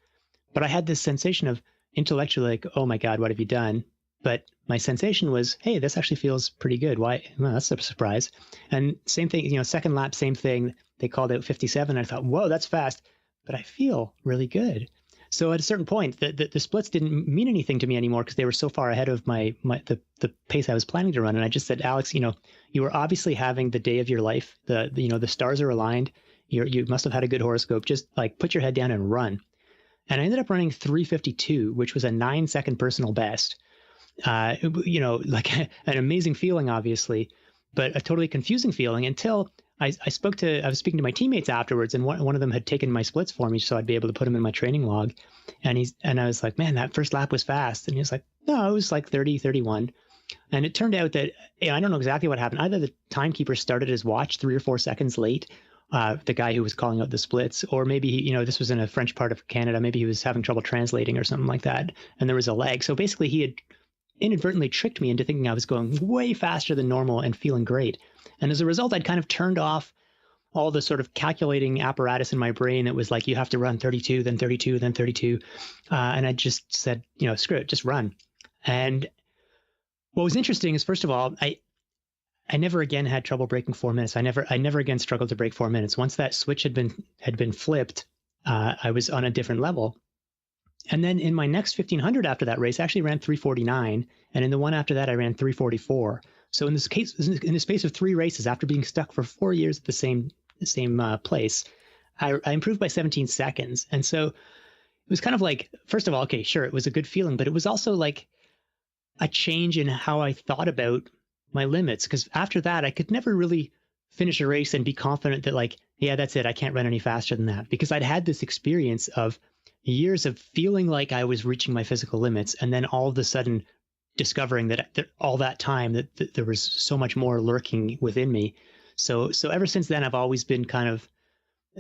Speaker 7: But I had this sensation of intellectually like, oh my God, what have you done? But my sensation was, hey, this actually feels pretty good. Why? Well, that's a surprise. And same thing, second lap, same thing. They called out 57. I thought, whoa, that's fast. But I feel really good. So at a certain point, the splits didn't mean anything to me anymore because they were so far ahead of the pace I was planning to run. And I just said, Alex, you were obviously having the day of your life. The stars are aligned. You must have had a good horoscope. Just like put your head down and run. And I ended up running 3:52, which was a 9-second personal best. Like an amazing feeling, obviously, but a totally confusing feeling until I was speaking to my teammates afterwards, and one of them had taken my splits for me so I'd be able to put them in my training log. And I was like, man, that first lap was fast. And he was like, no, it was like 30, 31. And it turned out that, I don't know exactly what happened. Either the timekeeper started his watch 3 or 4 seconds late, the guy who was calling out the splits, or maybe this was in a French part of Canada. Maybe he was having trouble translating or something like that. And there was a lag. So basically he had inadvertently tricked me into thinking I was going way faster than normal and feeling great. And as a result, I'd kind of turned off all the sort of calculating apparatus in my brain that was like, you have to run 32, then 32, then 32. And I just said, screw it, just run. And what was interesting is, first of all, I never again had trouble breaking 4 minutes. I never again struggled to break 4 minutes. Once that switch had been flipped, I was on a different level. And then in my next 1500 after that race, I actually ran 3:49. And in the one after that, I ran 3:44. So in the space of 3 races, after being stuck for 4 years at the same place, I improved by 17 seconds. And so it was kind of like, first of all, okay, sure, it was a good feeling, but it was also like a change in how I thought about my limits. Because after that, I could never really finish a race and be confident that like, yeah, that's it, I can't run any faster than that. Because I'd had this experience of years of feeling like I was reaching my physical limits, and then all of a sudden discovering that all that time that there was so much more lurking within me. So ever since then, I've always been kind of,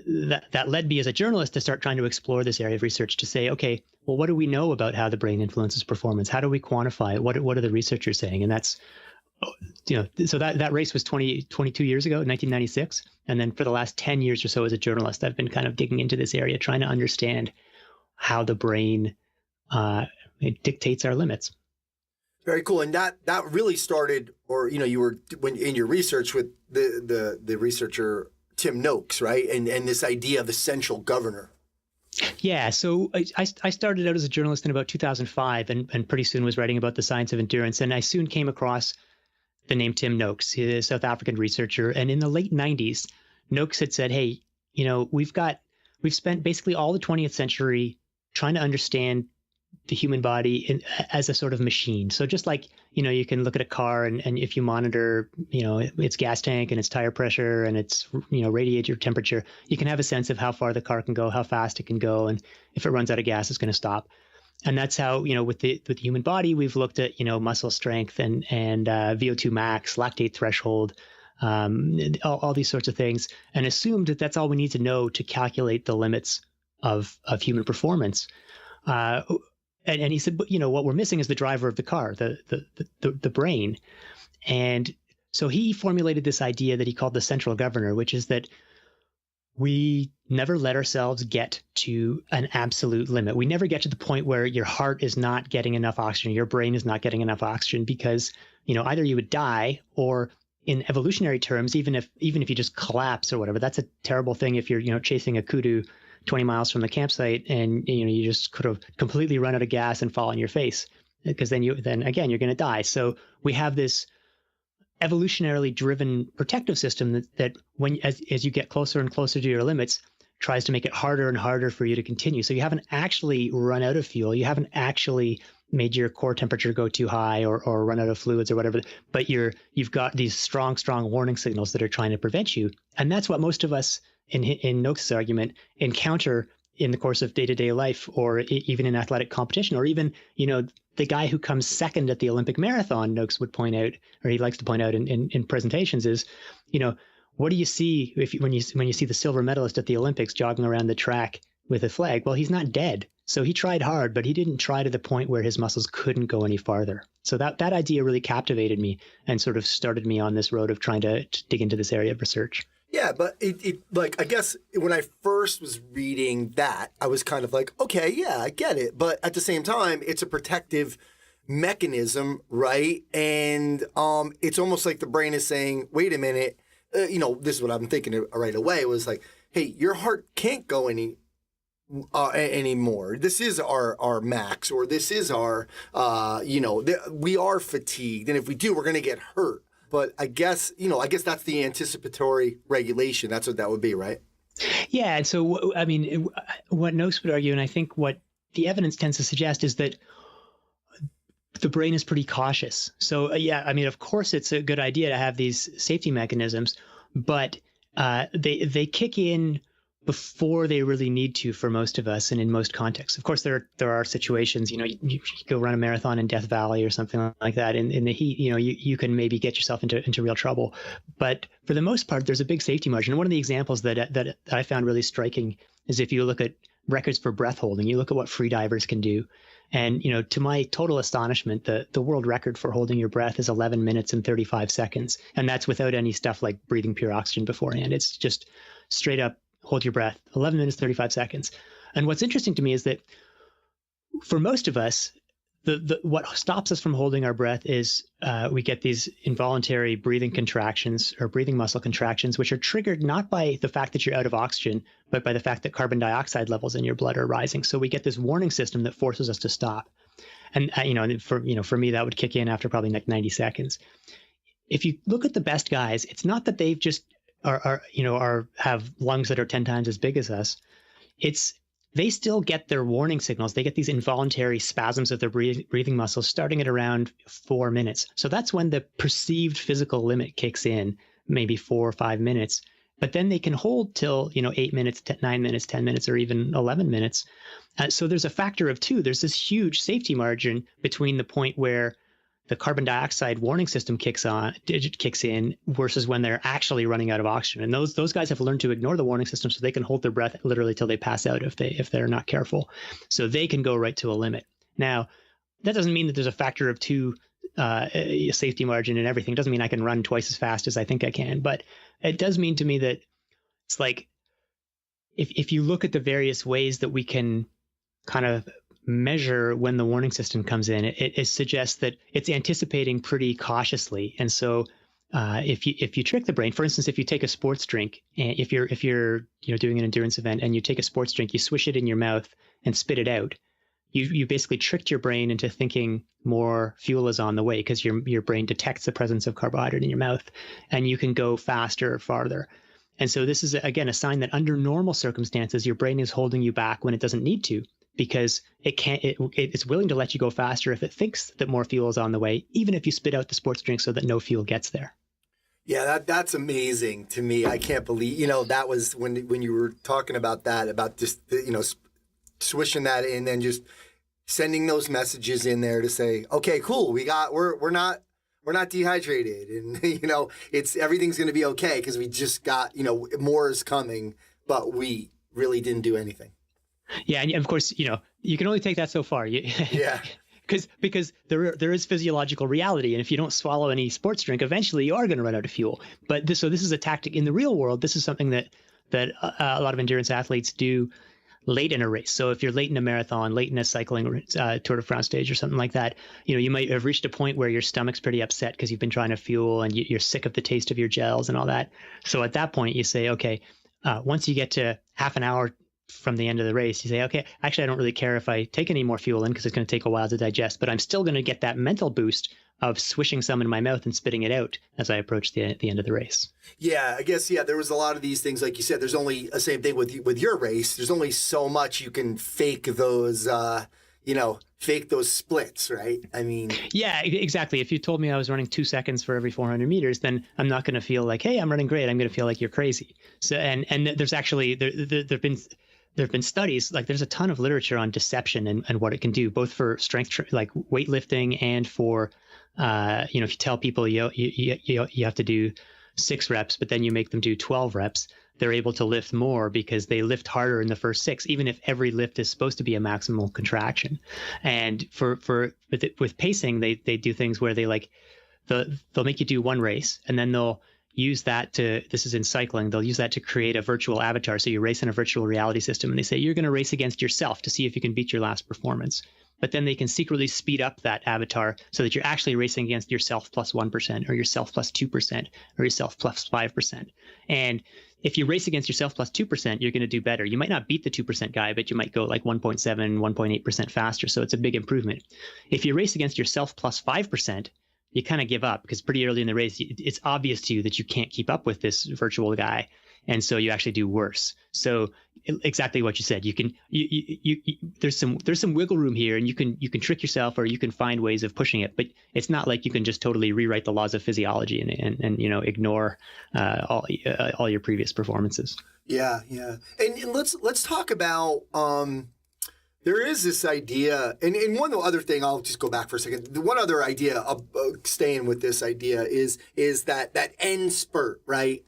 Speaker 7: that led me as a journalist to start trying to explore this area of research to say, okay, well, what do we know about how the brain influences performance? How do we quantify it? What are the researchers saying? And that's, so that race was 22 years ago, 1996. And then for the last 10 years or so as a journalist, I've been kind of digging into this area, trying to understand how the brain it dictates our limits.
Speaker 2: Very cool. And that really started, or you were when in your research with the researcher Tim Noakes, right? And this idea of the central governor.
Speaker 7: Yeah, so I started out as a journalist in about 2005 and pretty soon was writing about the science of endurance. And I soon came across the name Tim Noakes. He's a South African researcher. And in the late 90s, Noakes had said, hey, we've spent basically all the 20th century trying to understand the human body as a sort of machine. So just like, you can look at a car and if you monitor, its gas tank and its tire pressure and its, radiator temperature, you can have a sense of how far the car can go, how fast it can go. And if it runs out of gas, it's going to stop. And that's how, with the human body, we've looked at, muscle strength and VO2 max, lactate threshold, all these sorts of things, and assumed that that's all we need to know to calculate the limits of human performance. And he said, but what we're missing is the driver of the car, the brain. And so he formulated this idea that he called the central governor, which is that we never let ourselves get to an absolute limit. We never get to the point where your heart is not getting enough oxygen, your brain is not getting enough oxygen, because, either you would die, or in evolutionary terms, even if you just collapse or whatever, that's a terrible thing if you're, chasing a kudu 20 miles from the campsite and, you just could have completely run out of gas and fall on your face, because then again, you're going to die. So we have this evolutionarily driven protective system that when as you get closer and closer to your limits, tries to make it harder and harder for you to continue. So you haven't actually run out of fuel. You haven't actually made your core temperature go too high or run out of fluids or whatever, but you've got these strong warning signals that are trying to prevent you. And that's what most of us in Noakes' argument encounter in the course of day-to-day life, or even in athletic competition, or even, the guy who comes second at the Olympic marathon, Noakes would point out, or he likes to point out in presentations, is, what do you see when you see the silver medalist at the Olympics jogging around the track with a flag? Well, he's not dead. So he tried hard, but he didn't try to the point where his muscles couldn't go any farther. So that idea really captivated me and sort of started me on this road of trying to dig into this area of research.
Speaker 2: Yeah, but it I guess when I first was reading that, I was kind of like, okay, yeah, I get it. But at the same time, it's a protective mechanism, right? And it's almost like the brain is saying, wait a minute, this is what I'm thinking right away, was like, hey, your heart can't go anymore. This is our max, or this is our, we are fatigued. And if we do, we're going to get hurt. But I guess that's the anticipatory regulation. That's what that would be, right?
Speaker 7: Yeah. And so, what Noakes would argue, and I think what the evidence tends to suggest, is that the brain is pretty cautious. So, of course, it's a good idea to have these safety mechanisms, but they kick in before they really need to for most of us and in most contexts. Of course, there are situations, you go run a marathon in Death Valley or something like that in the heat, you can maybe get yourself into real trouble. But for the most part, there's a big safety margin. And one of the examples that I found really striking is if you look at records for breath holding, you look at what free divers can do. And, to my total astonishment, the world record for holding your breath is 11 minutes and 35 seconds. And that's without any stuff like breathing pure oxygen beforehand. It's just straight up hold your breath, 11 minutes, 35 seconds. And what's interesting to me is that for most of us, what stops us from holding our breath is we get these involuntary breathing contractions or breathing muscle contractions, which are triggered not by the fact that you're out of oxygen, but by the fact that carbon dioxide levels in your blood are rising. So we get this warning system that forces us to stop. And, for me, that would kick in after probably like 90 seconds. If you look at the best guys, it's not that they've just have lungs that are 10 times as big as us. They still get their warning signals. They get these involuntary spasms of their breathing muscles starting at around 4 minutes. So that's when the perceived physical limit kicks in, maybe 4 or 5 minutes. But then they can hold till 8 minutes, 9 minutes, 10 minutes, or even 11 minutes. So there's a factor of 2. There's this huge safety margin between the point where the carbon dioxide warning system kicks in versus when they're actually running out of oxygen. And those guys have learned to ignore the warning system, so they can hold their breath literally till they pass out if they're not careful. So they can go right to a limit. Now, that doesn't mean that there's a factor of 2 safety margin and everything. It doesn't mean I can run twice as fast as I think I can, but it does mean to me that it's like if you look at the various ways that we can kind of measure when the warning system comes in, it suggests that it's anticipating pretty cautiously. And so if you trick the brain, for instance, if you take a sports drink, and if you're doing an endurance event and you take a sports drink, you swish it in your mouth and spit it out. You basically tricked your brain into thinking more fuel is on the way because your brain detects the presence of carbohydrate in your mouth, and you can go faster or farther. And so this is, again, a sign that under normal circumstances, your brain is holding you back when it doesn't need to, because it's willing to let you go faster if it thinks that more fuel is on the way, even if you spit out the sports drink so that no fuel gets there.
Speaker 2: Yeah, that's amazing to me. I can't believe, that was when you were talking about that, about just, swishing that in and just sending those messages in there to say, okay, cool, we're not dehydrated, and it's everything's going to be okay because we just got, more is coming, but we really didn't do anything.
Speaker 7: Yeah, and of course, you can only take that so far.
Speaker 2: Yeah.
Speaker 7: Because there is physiological reality, and if you don't swallow any sports drink, eventually you are going to run out of fuel. But this is a tactic in the real world. This is something that a lot of endurance athletes do late in a race. So if you're late in a marathon, late in a cycling Tour de France stage or something like that, you might have reached a point where your stomach's pretty upset because you've been trying to fuel and you're sick of the taste of your gels and all that. So at that point, you say, okay, once you get to half an hour from the end of the race, you say, okay, actually, I don't really care if I take any more fuel in because it's going to take a while to digest, but I'm still going to get that mental boost of swishing some in my mouth and spitting it out as I approach the end of the race.
Speaker 2: Yeah, I guess, there was a lot of these things, like you said, there's only the same thing with your race. There's only so much you can fake those, fake those splits, right? I mean. Yeah,
Speaker 7: exactly. If you told me I was running 2 seconds for every 400 meters, then I'm not going to feel like, hey, I'm running great. I'm going to feel like you're crazy. So, and there's actually, there have been studies, like there's a ton of literature on deception and what it can do, both for strength, like weightlifting, and for, if you tell people you have to do 6 reps, but then you make them do 12 reps, they're able to lift more because they lift harder in the first 6, even if every lift is supposed to be a maximal contraction. And with pacing, they do things where they'll make you do one race, and then they'll use that this is in cycling, they'll use that to create a virtual avatar. So you race in a virtual reality system, and they say you're going to race against yourself to see if you can beat your last performance. But then they can secretly speed up that avatar so that you're actually racing against yourself plus 1%, or yourself plus 2%, or yourself plus 5%. And if you race against yourself plus 2%, you're going to do better. You might not beat the 2% guy, but you might go like 1.7, 1.8% faster. So it's a big improvement. If you race against yourself plus 5%, you kind of give up because pretty early in the race, it's obvious to you that you can't keep up with this virtual guy. And so you actually do worse. So exactly what you said, there's some wiggle room here, and you can trick yourself, or you can find ways of pushing it, but it's not like you can just totally rewrite the laws of physiology and ignore all your previous performances.
Speaker 2: Yeah. And let's talk about, there is this idea, and one other thing, I'll just go back for a second. The one other idea of staying with this idea is that end spurt, right?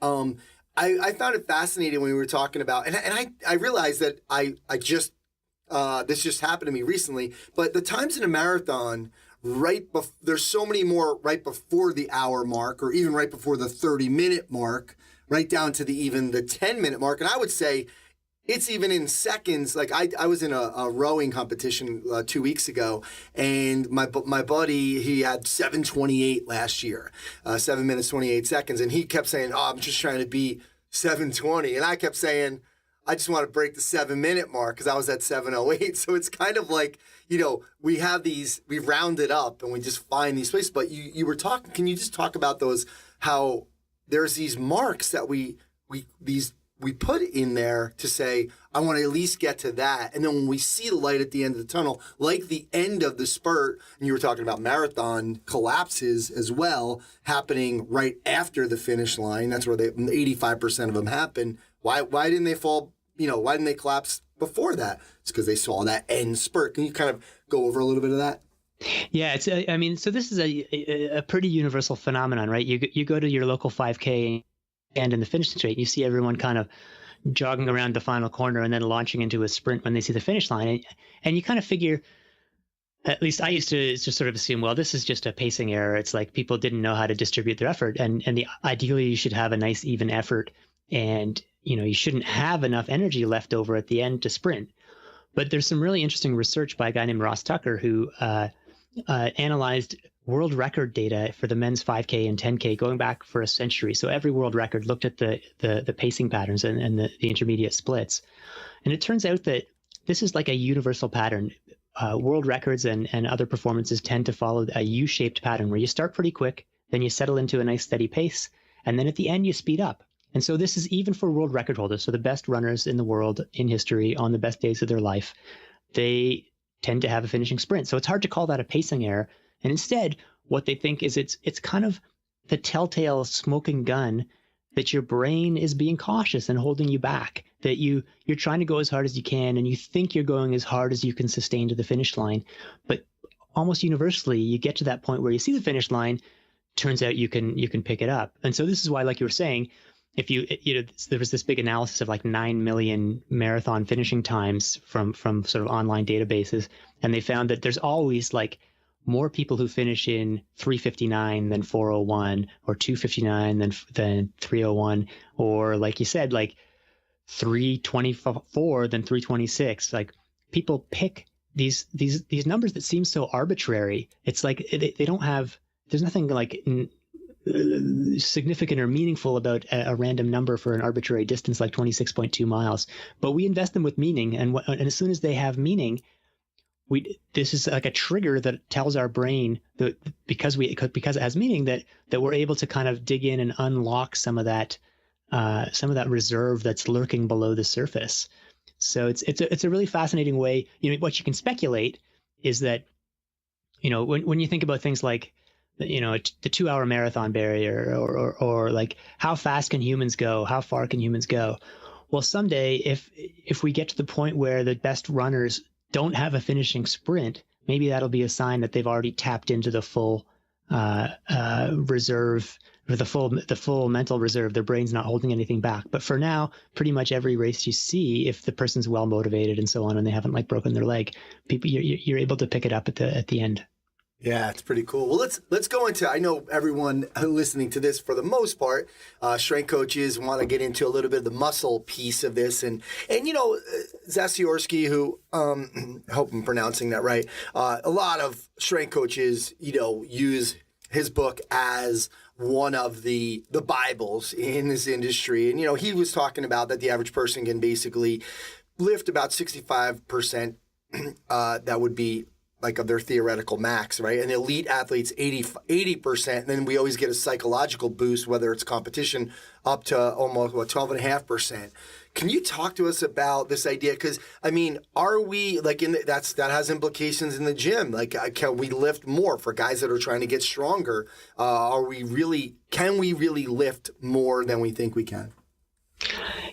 Speaker 2: I found it fascinating when we were talking about, and I realized that I just, this just happened to me recently, but the times in a marathon, there's so many more right before the hour mark, or even right before the 30-minute mark, right down to even the 10-minute mark. And I would say, it's even in seconds. Like I was in a rowing competition 2 weeks ago, and my buddy, he had 7:28 last year, 7 minutes 28 seconds, and he kept saying, "Oh, I'm just trying to beat 7:20," and I kept saying, "I just want to break the 7-minute mark," because I was at 7:08. So it's kind of like, we have these, we round it up and we just find these places. But you were talking. Can you just talk about those? How there's these marks that we put in there to say, I want to at least get to that. And then when we see the light at the end of the tunnel, like the end of the spurt, and you were talking about marathon collapses as well, happening right after the finish line. That's where 85% of them happen. Why didn't they fall? Why didn't they collapse before that? It's because they saw that end spurt. Can you kind of go over a little bit of that?
Speaker 7: Yeah, so this is a pretty universal phenomenon, right? You go to your local 5K and in the finishing straight, you see everyone kind of jogging around the final corner and then launching into a sprint when they see the finish line. And you kind of figure, at least I used to just sort of assume, well, this is just a pacing error. It's like people didn't know how to distribute their effort. And ideally, you should have a nice even effort. And, you shouldn't have enough energy left over at the end to sprint. But there's some really interesting research by a guy named Ross Tucker, who analyzed world record data for the men's 5K and 10K going back for a century. So every world record looked at the pacing patterns and the intermediate splits. And it turns out that this is like a universal pattern. World records and other performances tend to follow a U-shaped pattern where you start pretty quick, then you settle into a nice steady pace, and then at the end you speed up. And so this is even for world record holders. So the best runners in the world in history on the best days of their life, they tend to have a finishing sprint. So it's hard to call that a pacing error. And instead, what they think is it's kind of the telltale smoking gun that your brain is being cautious and holding you back, that you're trying to go as hard as you can and you think you're going as hard as you can sustain to the finish line. But almost universally, you get to that point where you see the finish line, turns out you can pick it up. And so this is why, like you were saying, if there was this big analysis of like 9 million marathon finishing times from sort of online databases, and they found that there's always like more people who finish in 3:59 than 4:01, or 2:59 than 3:01, or like you said, like 3:24 than 3:26. Like people pick these numbers that seem so arbitrary. It's like they don't have. There's nothing like significant or meaningful about a random number for an arbitrary distance like 26.2 miles, but we invest them with meaning, and as soon as they have meaning, this is like a trigger that tells our brain that because it has meaning that we're able to kind of dig in and unlock some of that reserve that's lurking below the surface. So it's a really fascinating way. What you can speculate is that when you think about things like the 2-hour marathon barrier, or like how fast can humans go? How far can humans go? Well, someday if we get to the point where the best runners don't have a finishing sprint, maybe that'll be a sign that they've already tapped into the full reserve, or the full mental reserve. Their brain's not holding anything back. But for now, pretty much every race you see, if the person's well motivated and so on, and they haven't like broken their leg, you're able to pick it up at the end.
Speaker 2: Yeah, it's pretty cool. Well, let's go into, I know everyone listening to this, for the most part, strength coaches want to get into a little bit of the muscle piece of this. And Zasiorski, who, I hope I'm pronouncing that right, a lot of strength coaches, use his book as one of the Bibles in this industry. And, he was talking about that the average person can basically lift about 65%. That would be like of their theoretical max, right? And elite athletes, 80%. And then we always get a psychological boost, whether it's competition, up to almost 12.5%. Can you talk to us about this idea? Because are we like that has implications in the gym? Like, can we lift more for guys that are trying to get stronger? Can we really lift more than we think we can?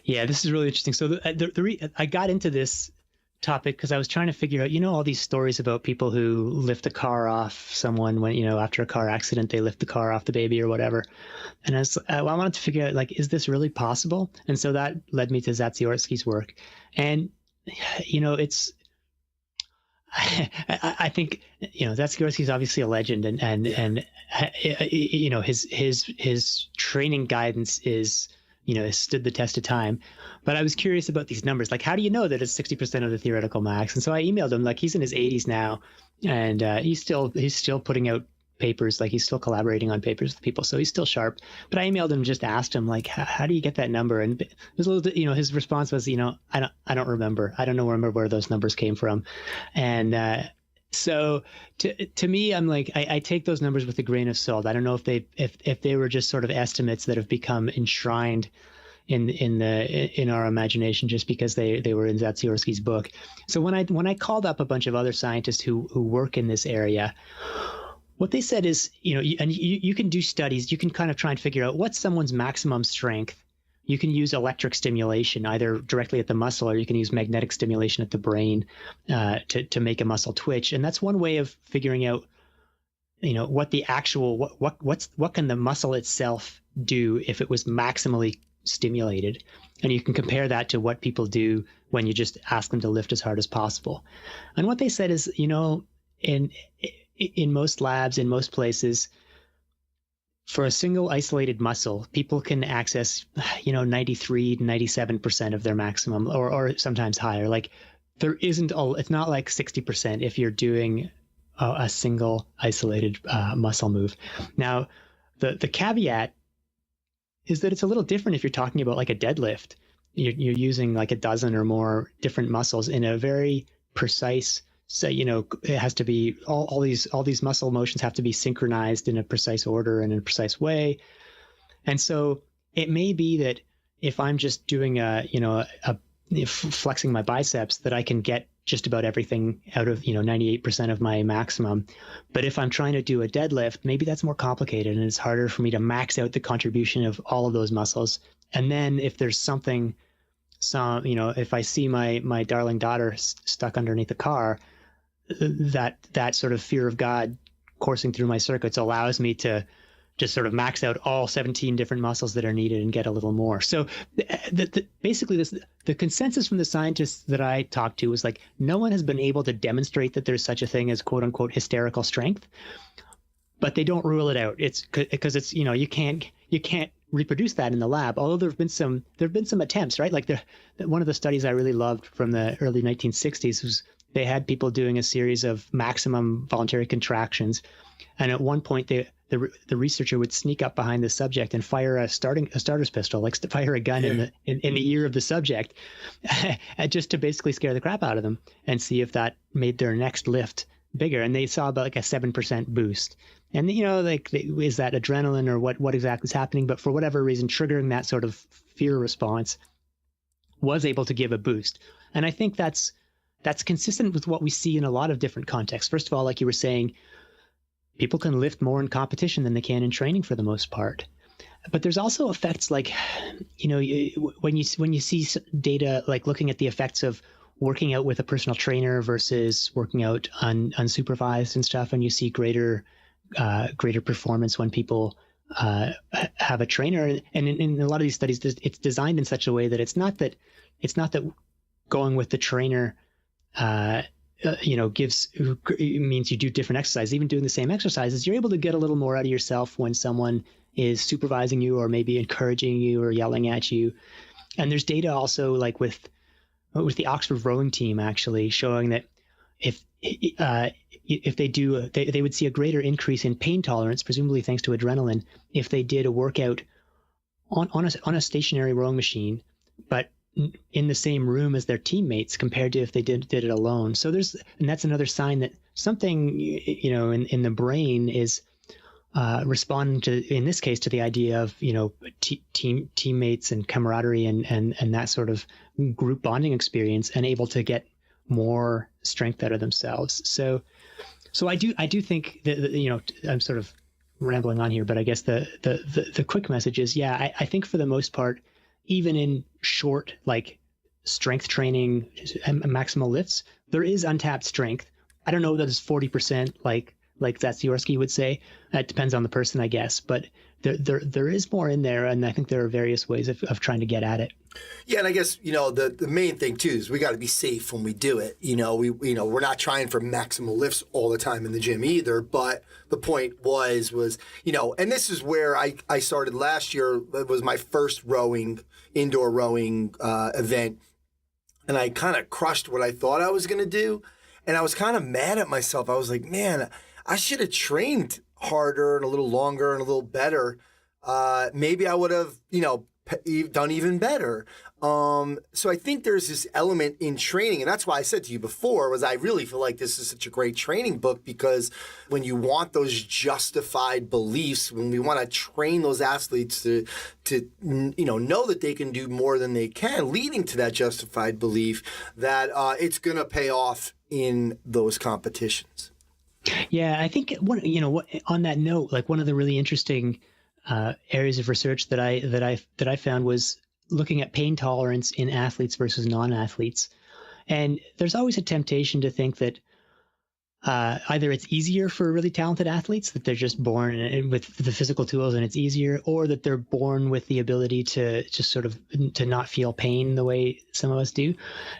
Speaker 7: Yeah, this is really interesting. So I got into this topic because I was trying to figure out, all these stories about people who lift a car off someone when, after a car accident, they lift the car off the baby or whatever. And I wanted to figure out, like, is this really possible? And so that led me to Zasiorski's work. And, I think, Zasiorski's obviously a legend, and his training guidance is, has stood the test of time. But I was curious about these numbers. Like, how do you know that it's 60% of the theoretical max? And so I emailed him. Like, he's in his 80s now, and he's still putting out papers. Like, he's still collaborating on papers with people, so he's still sharp. But I emailed him, just asked him, like, how do you get that number? And it was a little, his response was, I don't remember. I don't remember where those numbers came from. And so to me, I'm like, I take those numbers with a grain of salt. I don't know if they were just sort of estimates that have become enshrined in our imagination just because they were in Zasiorski's book. So when I called up a bunch of other scientists who work in this area, what they said is, you can do studies. You can kind of try and figure out what's someone's maximum strength. You can use electric stimulation either directly at the muscle, or you can use magnetic stimulation at the brain to make a muscle twitch. And that's one way of figuring out, what the actual what can the muscle itself do if it was maximally stimulated. And you can compare that to what people do when you just ask them to lift as hard as possible. And what they said is, in most labs, in most places, for a single isolated muscle, people can access, 93 to 97% of their maximum, or sometimes higher. Like, it's not like 60% if you're doing a single isolated muscle move. Now, the caveat is that it's a little different if you're talking about like a deadlift. You're using like a dozen or more different muscles in a very precise. So, it has to be all these muscle motions have to be synchronized in a precise order and in a precise way. And so it may be that if I'm just doing flexing my biceps, that I can get just about everything out of 98% of my maximum. But if I'm trying to do a deadlift, maybe that's more complicated and it's harder for me to max out the contribution of all of those muscles. And then if there's if I see my darling daughter stuck underneath the car, that sort of fear of God coursing through my circuits allows me to just sort of max out all 17 different muscles that are needed and get a little more. So basically the consensus from the scientists that I talked to was like, no one has been able to demonstrate that there's such a thing as quote unquote hysterical strength, but they don't rule it out. It's because it's, you can't reproduce that in the lab. Although there've been some attempts, right? Like one of the studies I really loved from the early 1960s was they had people doing a series of maximum voluntary contractions. And at one point the researcher would sneak up behind the subject and fire a starter's pistol, like to fire a gun in the ear of the subject, just to basically scare the crap out of them and see if that made their next lift bigger. And they saw about like a 7% boost. And is that adrenaline or what exactly is happening? But for whatever reason, triggering that sort of fear response was able to give a boost. And I think that's consistent with what we see in a lot of different contexts. First of all, like you were saying, people can lift more in competition than they can in training for the most part. But there's also effects like, when you see data, like looking at the effects of working out with a personal trainer versus working out unsupervised and stuff, and you see greater performance when people have a trainer. And in a lot of these studies, it's designed in such a way that it's not that going with the trainer means you do different exercises. Even doing the same exercises, you're able to get a little more out of yourself when someone is supervising you or maybe encouraging you or yelling at you. And there's data also like with the Oxford rowing team actually showing that if they do, they would see a greater increase in pain tolerance, presumably thanks to adrenaline, if they did a workout on a stationary rowing machine, but in the same room as their teammates compared to if they did it alone. So that's another sign that something, in the brain is responding to, in this case, to the idea of, teammates and camaraderie and that sort of group bonding experience, and able to get more strength out of themselves. So I do think that, I'm sort of rambling on here, but I guess the quick message is, I think for the most part, even in short, like strength training and maximal lifts, there is untapped strength. I don't know that it's 40%, like Zatsiorsky would say. That depends on the person, I guess. But there is more in there, and I think there are various ways of trying to get at it.
Speaker 2: Yeah, and I guess the main thing too is we got to be safe when we do it. We're not trying for maximal lifts all the time in the gym either. But the point was and this is where I started last year. It was my first indoor rowing event, and I kind of crushed what I thought I was going to do, and I was kind of mad at myself. I was like, man, I should have trained harder and a little longer and a little better. Maybe I would have, done even better. So I think there's this element in training, and that's why I said to you before, was I really feel like this is such a great training book, because when you want those justified beliefs, when we want to train those athletes to know that they can do more than they can, leading to that justified belief that it's going to pay off in those competitions.
Speaker 7: Yeah, I think on that note, like one of the really interesting areas of research that I found was looking at pain tolerance in athletes versus non-athletes. And there's always a temptation to think that either it's easier for really talented athletes, that they're just born with the physical tools and it's easier, or that they're born with the ability to just sort of to not feel pain the way some of us do.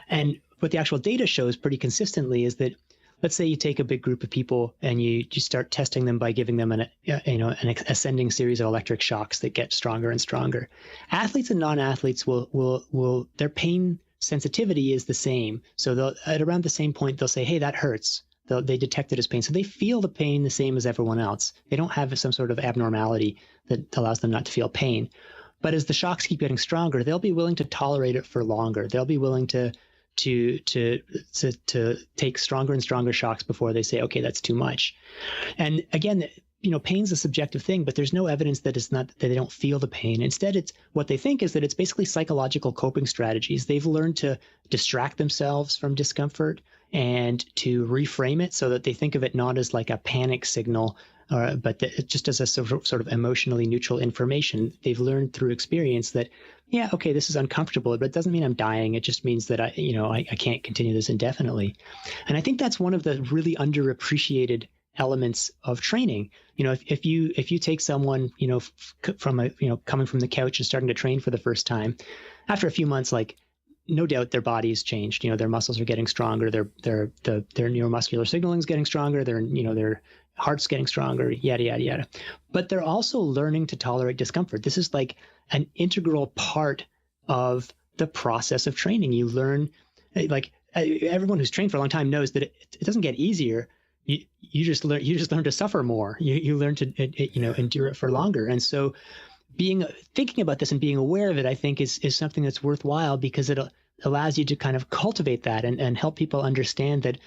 Speaker 7: And what the actual data shows pretty consistently is that, let's say you take a big group of people and you just start testing them by giving them an ascending series of electric shocks that get stronger and stronger. Athletes and non-athletes will their pain sensitivity is the same. So at around the same point, they'll say, hey, that hurts. They detect it as pain. So they feel the pain the same as everyone else. They don't have some sort of abnormality that allows them not to feel pain. But as the shocks keep getting stronger, they'll be willing to tolerate it for longer. They'll be willing to take stronger and stronger shocks before they say, okay, that's too much. And again, pain's a subjective thing, but there's no evidence that it's not, that they don't feel the pain. Instead, it's what they think is that it's basically psychological coping strategies. They've learned to distract themselves from discomfort and to reframe it so that they think of it not as like a panic signal, but just as a sort of emotionally neutral information. They've learned through experience that, yeah, okay, this is uncomfortable, but it doesn't mean I'm dying. It just means that I can't continue this indefinitely. And I think that's one of the really underappreciated elements of training. If you take someone, from coming from the couch and starting to train for the first time, after a few months, like, no doubt their body's changed. Their muscles are getting stronger. Their neuromuscular signaling is getting stronger. Their heart's getting stronger, yada, yada, yada. But they're also learning to tolerate discomfort. This is like an integral part of the process of training. You learn, like, everyone who's trained for a long time knows that it doesn't get easier. You just learn to suffer more. You learn to endure it for longer. And so thinking about this and being aware of it, I think is something that's worthwhile, because it allows you to kind of cultivate that and help people understand that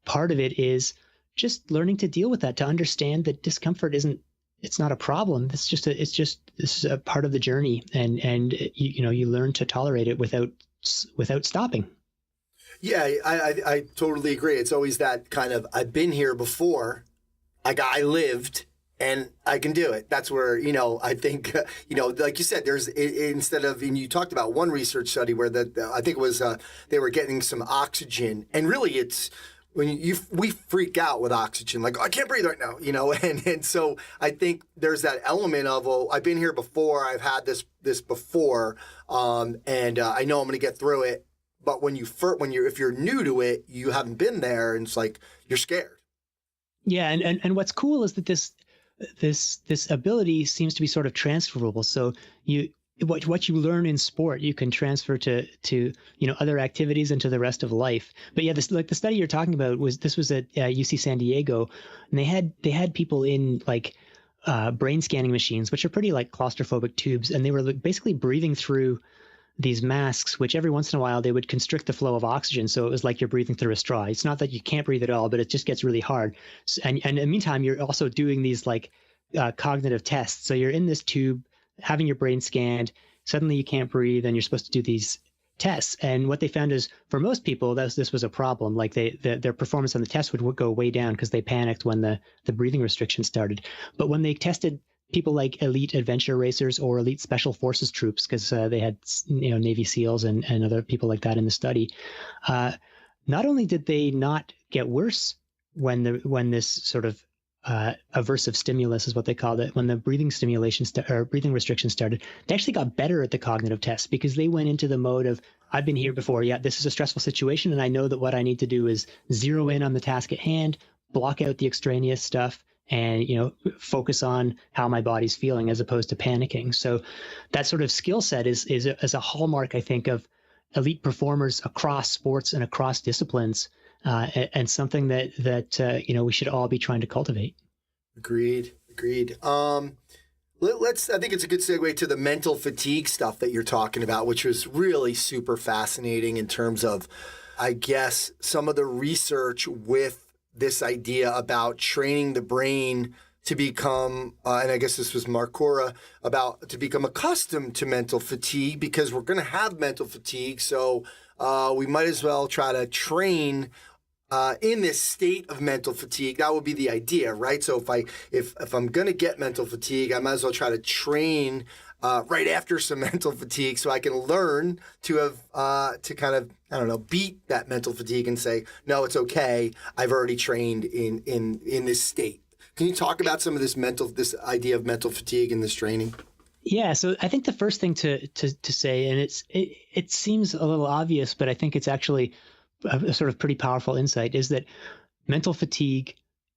Speaker 7: part of it is just learning to deal with that, to understand that discomfort it's not a problem. This is a part of the journey, and you learn to tolerate it without stopping.
Speaker 2: Yeah, I totally agree. It's always that kind of, I've been here before, I lived, and I can do it. That's where, I think, like you said, there's, instead of, and you talked about one research study where I think it was, they were getting some oxygen, and really it's, when we freak out with oxygen, like, oh, I can't breathe right now, and so I think there's that element of, oh, I've been here before, I've had this before, and I know I'm going to get through it. But if you're new to it, you haven't been there, and it's like you're scared.
Speaker 7: Yeah, and what's cool is that this ability seems to be sort of transferable. So what you learn in sport, you can transfer to other activities and to the rest of life. But yeah, the study you're talking about was at UC San Diego, and they had people in like brain scanning machines, which are pretty like claustrophobic tubes, and they were basically breathing through these masks, which every once in a while they would constrict the flow of oxygen. So it was like you're breathing through a straw. It's not that you can't breathe at all, but it just gets really hard. And in the meantime, you're also doing these like cognitive tests. So you're in this tube having your brain scanned. Suddenly you can't breathe, and you're supposed to do these tests. And what they found is, for most people, this was a problem. Like their performance on the test would go way down because they panicked when the breathing restrictions started. But when they tested people like elite adventure racers or elite special forces troops, because they had Navy SEALs and other people like that in the study, not only did they not get worse when this sort of aversive stimulus is what they called it, when the breathing breathing restrictions started, they actually got better at the cognitive tests, because they went into the mode of, I've been here before. Yeah, this is a stressful situation, and I know that what I need to do is zero in on the task at hand, block out the extraneous stuff, and focus on how my body's feeling as opposed to panicking. So that sort of skill set is a hallmark, I think, of elite performers across sports and across disciplines, and something that we should all be trying to cultivate.
Speaker 2: Agreed. I think it's a good segue to the mental fatigue stuff that you're talking about, which was really super fascinating in terms of, I guess, some of the research with this idea about training the brain to become, and I guess this was Mark Cora, about to become accustomed to mental fatigue, because we're going to have mental fatigue. So we might as well try to train in this state of mental fatigue. That would be the idea, right? So if I'm going to get mental fatigue, I might as well try to train right after some mental fatigue, so I can learn to have to kind of, I don't know, beat that mental fatigue and say, no, it's okay. I've already trained in this state. Can you talk about some of this idea of mental fatigue in this training?
Speaker 7: Yeah, so I think the first thing to say, and it seems a little obvious, but I think it's actually a sort of pretty powerful insight, is that mental fatigue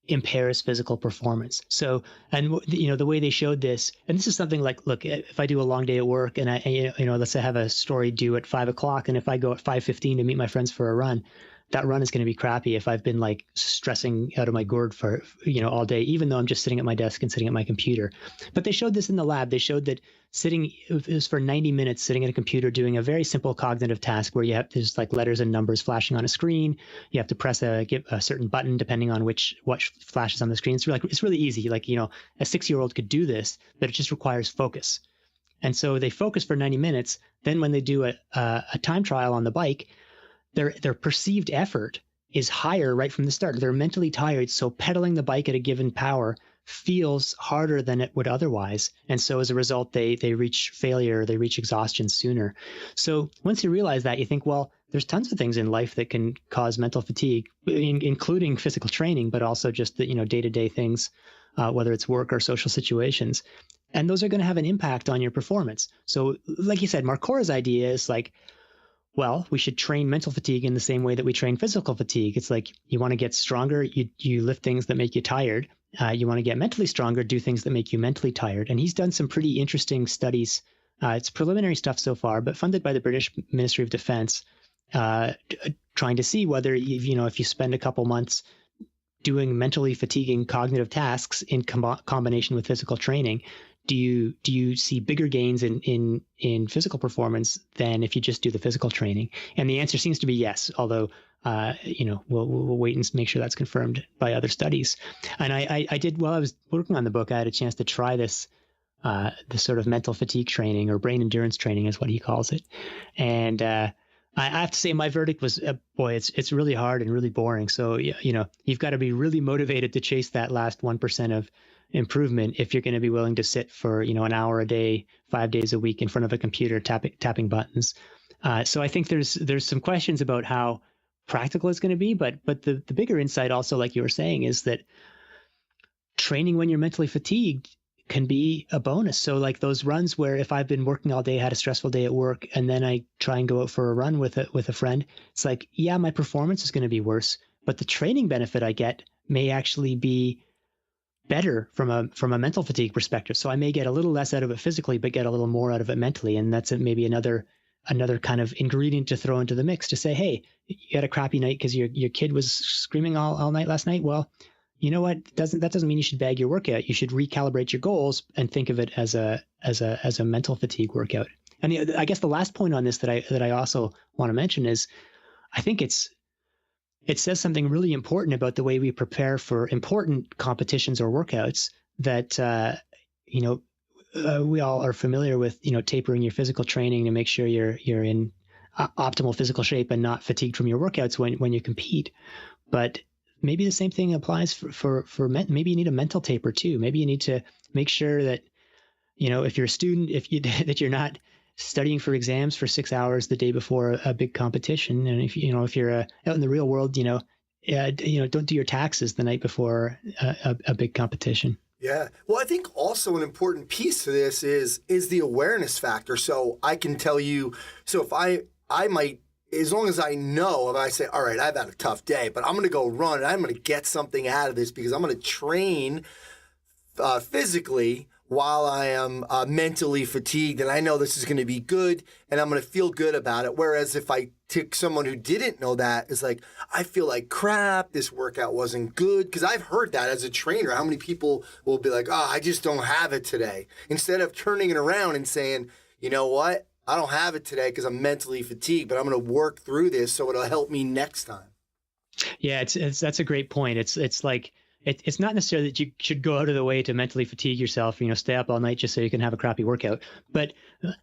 Speaker 7: impairs physical performance. So, and the way they showed this, and this is something like, look, if I do a long day at work and let's say I have a story due at 5:00, and if I go at 5:15 to meet my friends for a run, that run is going to be crappy if I've been like stressing out of my gourd for, all day, even though I'm just sitting at my desk and sitting at my computer. But they showed this in the lab. They showed that it was for 90 minutes sitting at a computer doing a very simple cognitive task where there's like letters and numbers flashing on a screen. You have to press a certain button depending on what flashes on the screen. It's really easy. Like, a 6-year-old could do this, but it just requires focus. And so they focus for 90 minutes. Then when they do a time trial on the bike, their perceived effort is higher right from the start. They're mentally tired, so pedaling the bike at a given power feels harder than it would otherwise. And so as a result, they reach failure, they reach exhaustion sooner. So once you realize that, you think, well, there's tons of things in life that can cause mental fatigue, including physical training, but also just the day-to-day things, whether it's work or social situations. And those are going to have an impact on your performance. So like you said, Marcora's idea is like, well, we should train mental fatigue in the same way that we train physical fatigue. It's like you want to get stronger, you lift things that make you tired. You want to get mentally stronger, do things that make you mentally tired. And he's done some pretty interesting studies. It's preliminary stuff so far, but funded by the British Ministry of Defense, trying to see whether, if you spend a couple months doing mentally fatiguing cognitive tasks in combination with physical training, do you see bigger gains in physical performance than if you just do the physical training? And the answer seems to be yes, although we'll wait and make sure that's confirmed by other studies. And I did, while I was working on the book, I had a chance to try this sort of mental fatigue training, or brain endurance training is what he calls it. And I have to say my verdict was, boy, it's really hard and really boring. So you've got to be really motivated to chase that last 1% of improvement if you're going to be willing to sit for an hour a day, 5 days a week in front of a computer tapping buttons. So I think there's some questions about how practical it's going to be, but the bigger insight also, like you were saying, is that training when you're mentally fatigued can be a bonus. So like those runs where if I've been working all day, had a stressful day at work, and then I try and go out for a run with a friend, it's like, yeah, my performance is going to be worse, but the training benefit I get may actually be better from a mental fatigue perspective. So I may get a little less out of it physically, but get a little more out of it mentally. And that's maybe another kind of ingredient to throw into the mix to say, hey, you had a crappy night because your kid was screaming all night last night. Well, you know what? That doesn't mean you should bag your workout. You should recalibrate your goals and think of it as a mental fatigue workout. And I guess the last point on this that I also want to mention is, I think it says something really important about the way we prepare for important competitions or workouts that, we all are familiar with, tapering your physical training to make sure you're in optimal physical shape and not fatigued from your workouts when you compete. But maybe the same thing applies for maybe you need a mental taper too. Maybe you need to make sure that, if you're a student, that you're not studying for exams for 6 hours the day before a big competition. And if you're out in the real world, don't do your taxes the night before a big competition.
Speaker 2: Yeah. Well, I think also an important piece to this is the awareness factor. So I can tell you, so if I might, as long as I know, if I say, all right, I've had a tough day, but I'm going to go run and I'm going to get something out of this because I'm going to train physically while I am mentally fatigued, and I know this is going to be good, and I'm going to feel good about it. Whereas if I took someone who didn't know that, it's like, I feel like crap, this workout wasn't good. Because I've heard that as a trainer, how many people will be like, oh, I just don't have it today. Instead of turning it around and saying, you know what, I don't have it today because I'm mentally fatigued, but I'm going to work through this so it'll help me next time.
Speaker 7: Yeah, that's a great point. It's like, it's not necessarily that you should go out of the way to mentally fatigue yourself, stay up all night just so you can have a crappy workout. But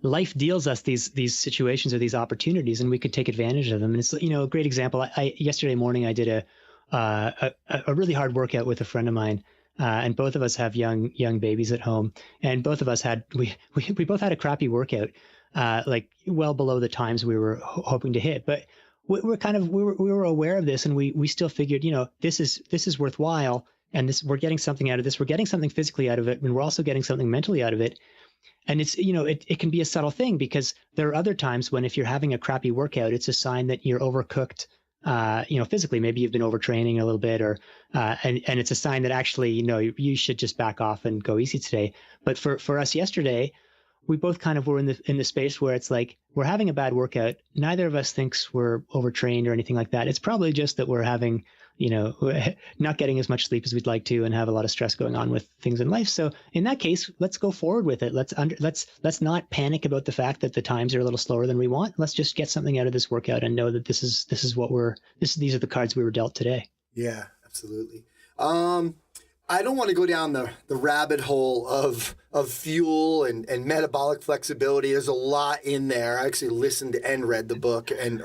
Speaker 7: life deals us these situations or these opportunities, and we could take advantage of them. And it's, a great example. Yesterday morning I did a really hard workout with a friend of mine, and both of us have young babies at home, and both of us we both had a crappy workout, like well below the times we were hoping to hit, but we were aware of this, and we still figured, this is worthwhile, and we're getting something out of this. We're getting something physically out of it, and we're also getting something mentally out of it. And it's, it can be a subtle thing, because there are other times when if you're having a crappy workout, it's a sign that you're overcooked, physically. Maybe you've been overtraining a little bit, or and it's a sign that actually, you should just back off and go easy today. But for us yesterday, we both kind of were in the space where it's like we're having a bad workout. Neither of us thinks we're overtrained or anything like that. It's probably just that we're having, not getting as much sleep as we'd like to, and have a lot of stress going on with things in life. So in that case, let's go forward with it. Let's not panic about the fact that the times are a little slower than we want. Let's just get something out of this workout and know that these are the cards we were dealt today.
Speaker 2: Yeah, absolutely. I don't want to go down the rabbit hole of fuel and metabolic flexibility. There's a lot in there. I actually listened and read the book, and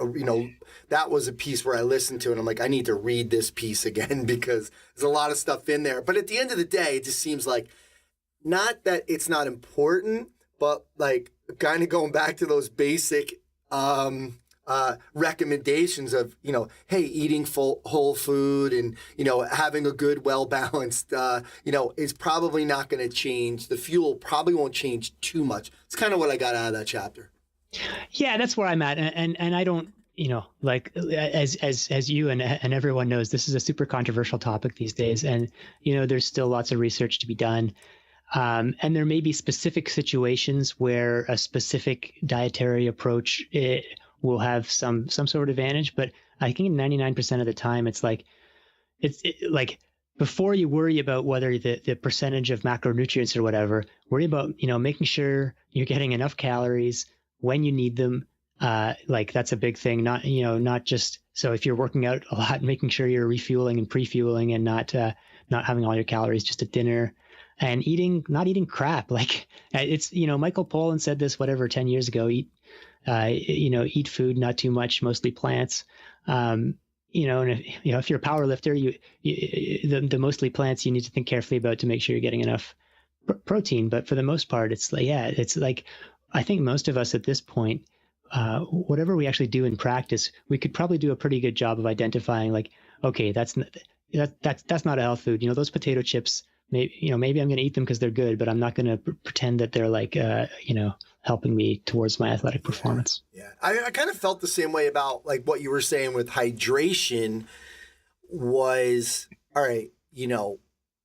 Speaker 2: that was a piece where I listened to it and I'm like, I need to read this piece again because there's a lot of stuff in there. But at the end of the day, it just seems like not that it's not important, but like kind of going back to those basic recommendations of, hey, eating whole food and, having a good, well-balanced, is probably not going to change. The fuel probably won't change too much. It's kind of what I got out of that chapter.
Speaker 7: Yeah, that's where I'm at. And I don't, like as you and everyone knows, this is a super controversial topic these days. And, there's still lots of research to be done. And there may be specific situations where a specific dietary approach will have some sort of advantage, but I think 99% of the time it's like before you worry about whether the percentage of macronutrients or whatever, worry about making sure you're getting enough calories when you need them. That's a big thing. Not just so if you're working out a lot, making sure you're refueling and pre-fueling and not having all your calories just at dinner. And not eating crap. Like it's, Michael Pollan said this, 10 years ago, eat food, not too much, mostly plants. And if you're a power lifter, the mostly plants you need to think carefully about to make sure you're getting enough protein. But for the most part, it's like, I think most of us at this point, whatever we actually do in practice, we could probably do a pretty good job of identifying like, okay, that's not a health food. Those potato chips, maybe I'm going to eat them because they're good, but I'm not going to pretend that they're like, helping me towards my athletic performance.
Speaker 2: Yeah. I kind of felt the same way about like what you were saying with hydration was, all right,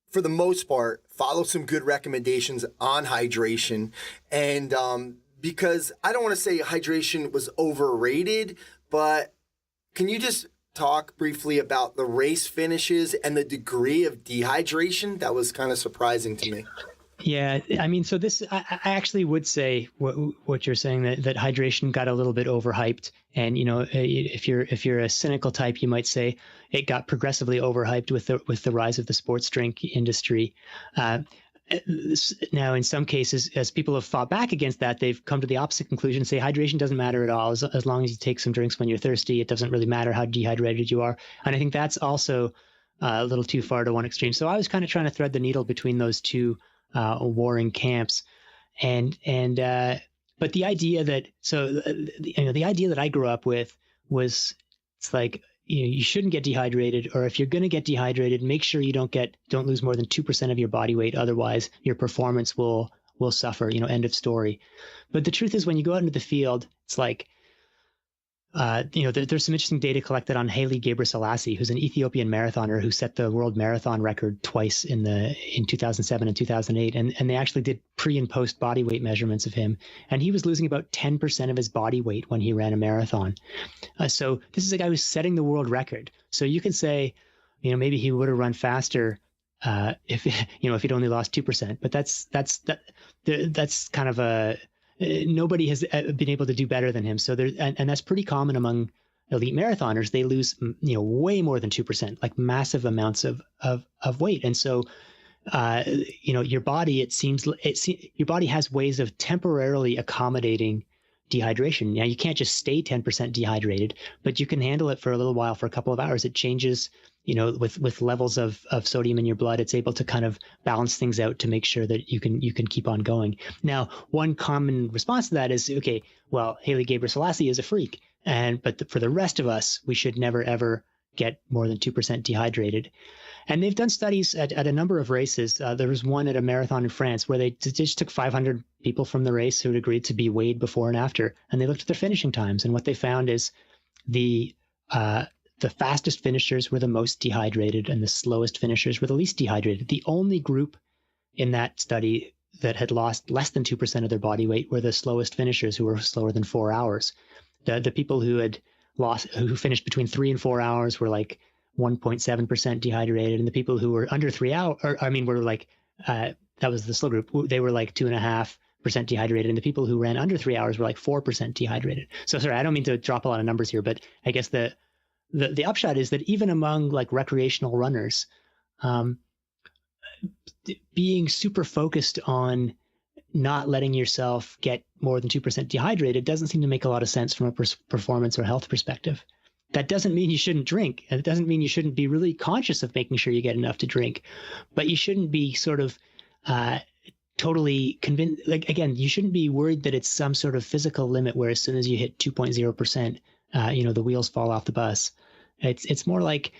Speaker 2: for the most part, follow some good recommendations on hydration. And because I don't want to say hydration was overrated, but can you just talk briefly about the race finishes and the degree of dehydration? That was kind of surprising to me.
Speaker 7: Yeah, I mean, so this, I actually would say what you're saying, that hydration got a little bit overhyped. And, if you're a cynical type, you might say it got progressively overhyped with the rise of the sports drink industry. Now, in some cases, as people have fought back against that, they've come to the opposite conclusion and say hydration doesn't matter at all. As long as you take some drinks when you're thirsty, it doesn't really matter how dehydrated you are. And I think that's also a little too far to one extreme. So I was kind of trying to thread the needle between those two warring camps. But the idea that, the idea that I grew up with was, it's like, you shouldn't get dehydrated, or if you're going to get dehydrated, make sure you don't lose more than 2% of your body weight. Otherwise your performance will suffer, end of story. But the truth is, when you go out into the field, it's like, there's some interesting data collected on Haile Gebrselassie, who's an Ethiopian marathoner who set the world marathon record twice in 2007 and 2008. And they actually did pre and post body weight measurements of him. And he was losing about 10% of his body weight when he ran a marathon. So this is a guy who's setting the world record. So you can say, maybe he would have run faster if he'd only lost 2%. But that's kind of a, nobody has been able to do better than him. So and that's pretty common among elite marathoners. They lose, way more than 2%, like massive amounts of weight. And so, your body, your body has ways of temporarily accommodating dehydration. Now, you can't just stay 10% dehydrated, but you can handle it for a little while, for a couple of hours. It changes, with levels of sodium in your blood. It's able to kind of balance things out to make sure that you can keep on going. Now, one common response to that is, okay, well, Haile Gebrselassie is a freak. But for the rest of us, we should never, ever get more than 2% dehydrated. And they've done studies at a number of races. There was one at a marathon in France where they just took 500 people from the race who had agreed to be weighed before and after, and they looked at their finishing times. And what they found is the fastest finishers were the most dehydrated, and the slowest finishers were the least dehydrated. The only group in that study that had lost less than 2% of their body weight were the slowest finishers, who were slower than 4 hours. The people who finished between 3 and 4 hours were like 1.7% dehydrated, and the people who were under 3 hours, were like that was the slow group. They were like 2.5% dehydrated, and the people who ran under 3 hours were like 4% dehydrated. So sorry, I don't mean to drop a lot of numbers here, but I guess the upshot is that even among like recreational runners, being super focused on not letting yourself get more than 2% dehydrated doesn't seem to make a lot of sense from a performance or health perspective. That doesn't mean you shouldn't drink, and it doesn't mean you shouldn't be really conscious of making sure you get enough to drink, but you shouldn't be sort of totally convinced. Like, again, you shouldn't be worried that it's some sort of physical limit where as soon as you hit 2.0%, the wheels fall off the bus. It's more like,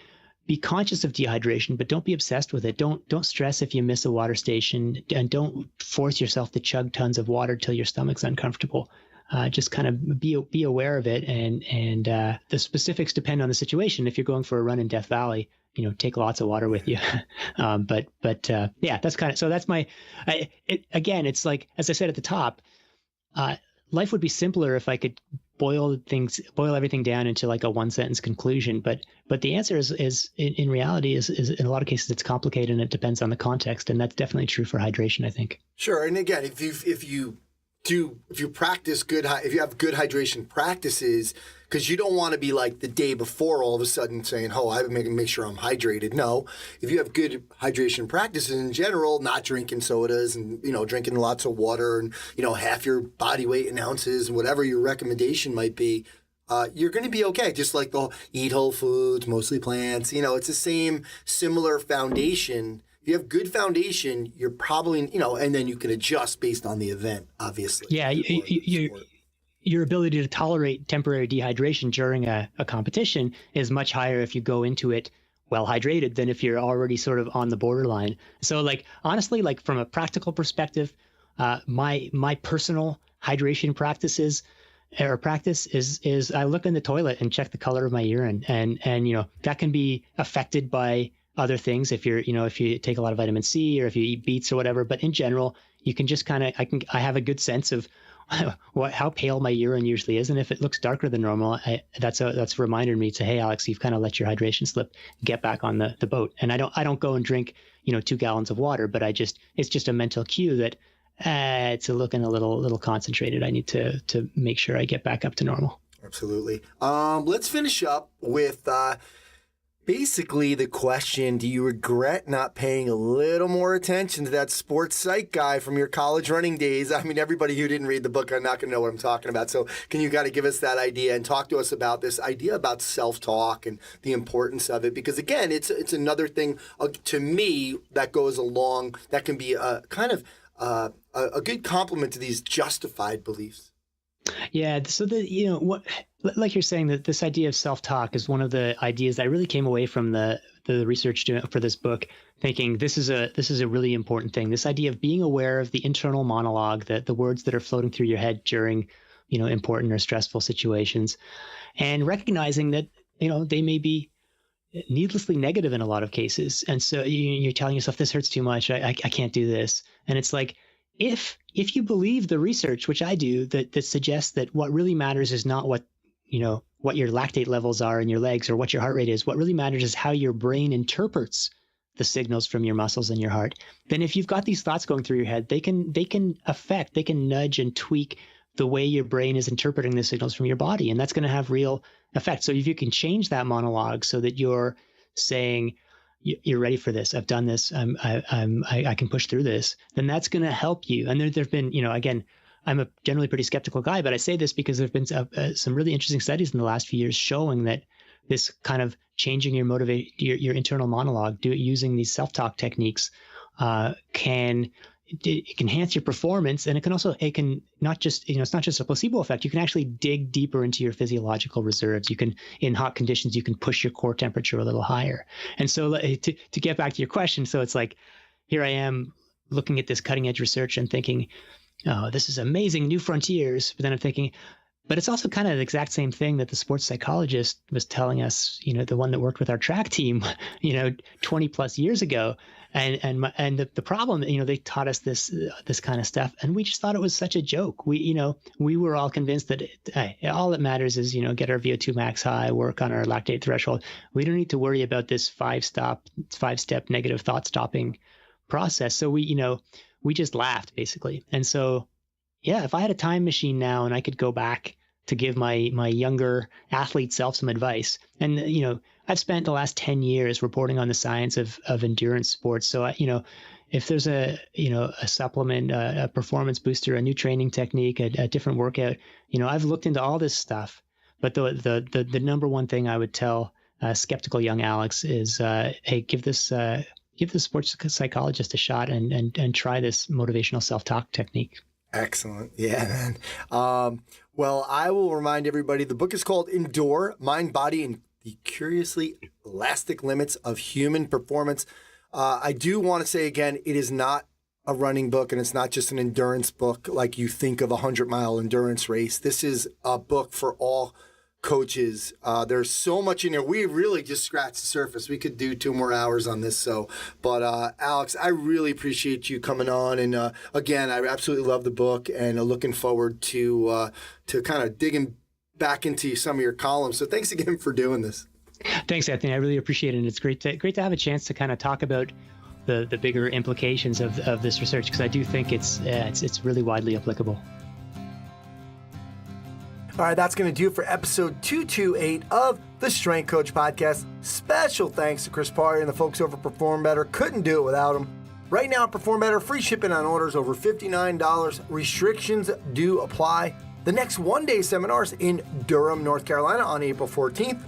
Speaker 7: be conscious of dehydration, but don't be obsessed with it. Don't stress if you miss a water station, and don't force yourself to chug tons of water till your stomach's uncomfortable. Just kind of be aware of it, and the specifics depend on the situation. If you're going for a run in Death Valley, take lots of water with you. But that's kind of, so that's my. Again, it's like, as I said at the top, life would be simpler if I could boil everything down into like a one sentence conclusion. But the answer is in reality is in a lot of cases it's complicated, and it depends on the context, and that's definitely true for hydration, I think.
Speaker 2: Sure, and again, if you practice if you have good hydration practices, because you don't want to be like the day before all of a sudden saying, oh, I'm going to make sure I'm hydrated. No, if you have good hydration practices in general, not drinking sodas and, drinking lots of water and, half your body weight in ounces and whatever your recommendation might be, you're going to be okay. Just like the eat whole foods, mostly plants, it's the same similar foundation. If you have good foundation, you're probably, and then you can adjust based on the event, obviously.
Speaker 7: Yeah, your ability to tolerate temporary dehydration during a competition is much higher if you go into it well hydrated than if you're already sort of on the borderline. So like, honestly, like from a practical perspective, my personal hydration practice is I look in the toilet and check the color of my urine, and that can be affected by other things if you take a lot of vitamin C or if you eat beets or whatever. But in general, you can just kind of, I have a good sense of how pale my urine usually is, and if it looks darker than normal, that's a reminder to me to, hey, Alex, you've kind of let your hydration slip. Get back on the boat. And I don't go and drink 2 gallons of water, but it's just a mental cue that it's looking a little concentrated. I need to make sure I get back up to normal.
Speaker 2: Absolutely. Let's finish up with basically the question, do you regret not paying a little more attention to that sports psych guy from your college running days? I mean, everybody who didn't read the book are not going to know what I'm talking about. So can you kind of give us that idea and talk to us about this idea about self-talk and the importance of it? Because again, it's another thing to me that goes along, that can be a kind of a good complement to these justified beliefs.
Speaker 7: Yeah. So like you're saying, that this idea of self-talk is one of the ideas that I really came away from the research for this book, thinking this is a really important thing. This idea of being aware of the internal monologue, the words that are floating through your head during, important or stressful situations, and recognizing that, they may be needlessly negative in a lot of cases. And so you're telling yourself, this hurts too much. I can't do this. And it's like, if you believe the research, which I do, that suggests that what really matters is not what your lactate levels are in your legs or what your heart rate is, what really matters is how your brain interprets the signals from your muscles and your heart, then if you've got these thoughts going through your head, they can nudge and tweak the way your brain is interpreting the signals from your body. And that's going to have real effect. So if you can change that monologue so that you're saying, you're ready for this, I've done this, I can push through this, then that's going to help you. And there've been, again, I'm a generally pretty skeptical guy, but I say this because there've been some really interesting studies in the last few years showing that this kind of changing your internal monologue, using these self-talk techniques, can enhance your performance, and it can not just, it's not just a placebo effect. You can actually dig deeper into your physiological reserves. You can, in hot conditions, you can push your core temperature a little higher. And so to get back to your question, so it's like, here I am looking at this cutting edge research and thinking, oh, this is amazing, new frontiers. But then I'm thinking, But it's also kind of the exact same thing that the sports psychologist was telling us, the one that worked with our track team, 20 plus years ago. And the problem, they taught us this kind of stuff, and we just thought it was such a joke. We were all convinced that all that matters is, get our VO2 max high, work on our lactate threshold. We don't need to worry about this 5-step negative thought stopping process. So we just laughed basically. And so, yeah, if I had a time machine now and I could go back to give my younger athlete self some advice, and I've spent the last 10 years reporting on the science of endurance sports. So if there's a supplement, a performance booster, a new training technique, a different workout, I've looked into all this stuff. But the number one thing I would tell skeptical young Alex is, hey, give the sports psychologist a shot and try this motivational self-talk technique.
Speaker 2: Excellent. Yeah, man. Well, I will remind everybody, the book is called Endure, Mind, Body, and the Curiously Elastic Limits of Human Performance. I do want to say again, it is not a running book, and it's not just an endurance book like you think of a 100-mile endurance race. This is a book for all coaches. There's so much in here. We really just scratched the surface. We could do 2 more hours on this. But Alex, I really appreciate you coming on. And again, I absolutely love the book, and looking forward to kind of digging back into some of your columns. So thanks again for doing this.
Speaker 7: Thanks, Anthony. I really appreciate it. And it's great to have a chance to kind of talk about the bigger implications of this research, because I do think it's really widely applicable.
Speaker 2: All right, that's going to do it for episode 228 of the Strength Coach Podcast. Special thanks to Chris Parry and the folks over at Perform Better. Couldn't do it without them. Right now at Perform Better, free shipping on orders over $59. Restrictions do apply. The next one-day seminars in Durham, North Carolina on April 14th.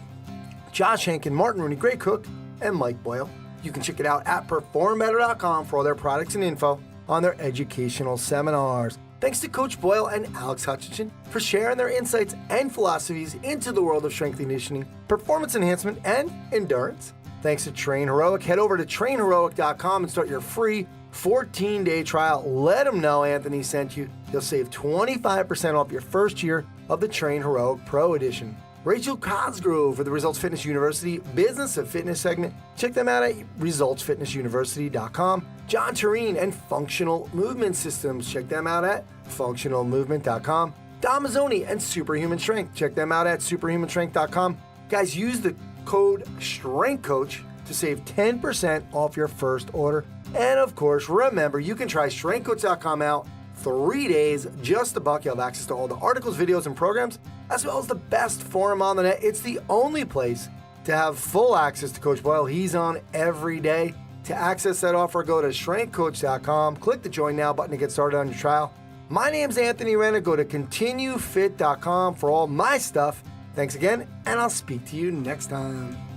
Speaker 2: Josh Hankin, Martin Rooney, Gray Cook, and Mike Boyle. You can check it out at performbetter.com for all their products and info on their educational seminars. Thanks to Coach Boyle and Alex Hutchinson for sharing their insights and philosophies into the world of strength conditioning, performance enhancement, and endurance. Thanks to Train Heroic. Head over to trainheroic.com and start your free 14-day trial. Let them know Anthony sent you. You'll save 25% off your first year of the Train Heroic Pro Edition. Rachel Cosgrove for the Results Fitness University Business of Fitness segment. Check them out at resultsfitnessuniversity.com. John Tureen and Functional Movement Systems. Check them out at functionalmovement.com. Dom Mazzoni and Superhuman Strength. Check them out at superhumanstrength.com. Guys, use the code STRENGTHCOACH to save 10% off your first order. And of course, remember, you can try StrengthCoach.com out 3 days, just $1. You'll have access to all the articles, videos, and programs, as well as the best forum on the net. It's the only place to have full access to Coach Boyle. He's on every day. To access that offer, go to strengthcoach.com, click the Join Now button to get started on your trial. My name's Anthony Renner. Go to continuefit.com for all my stuff. Thanks again, and I'll speak to you next time.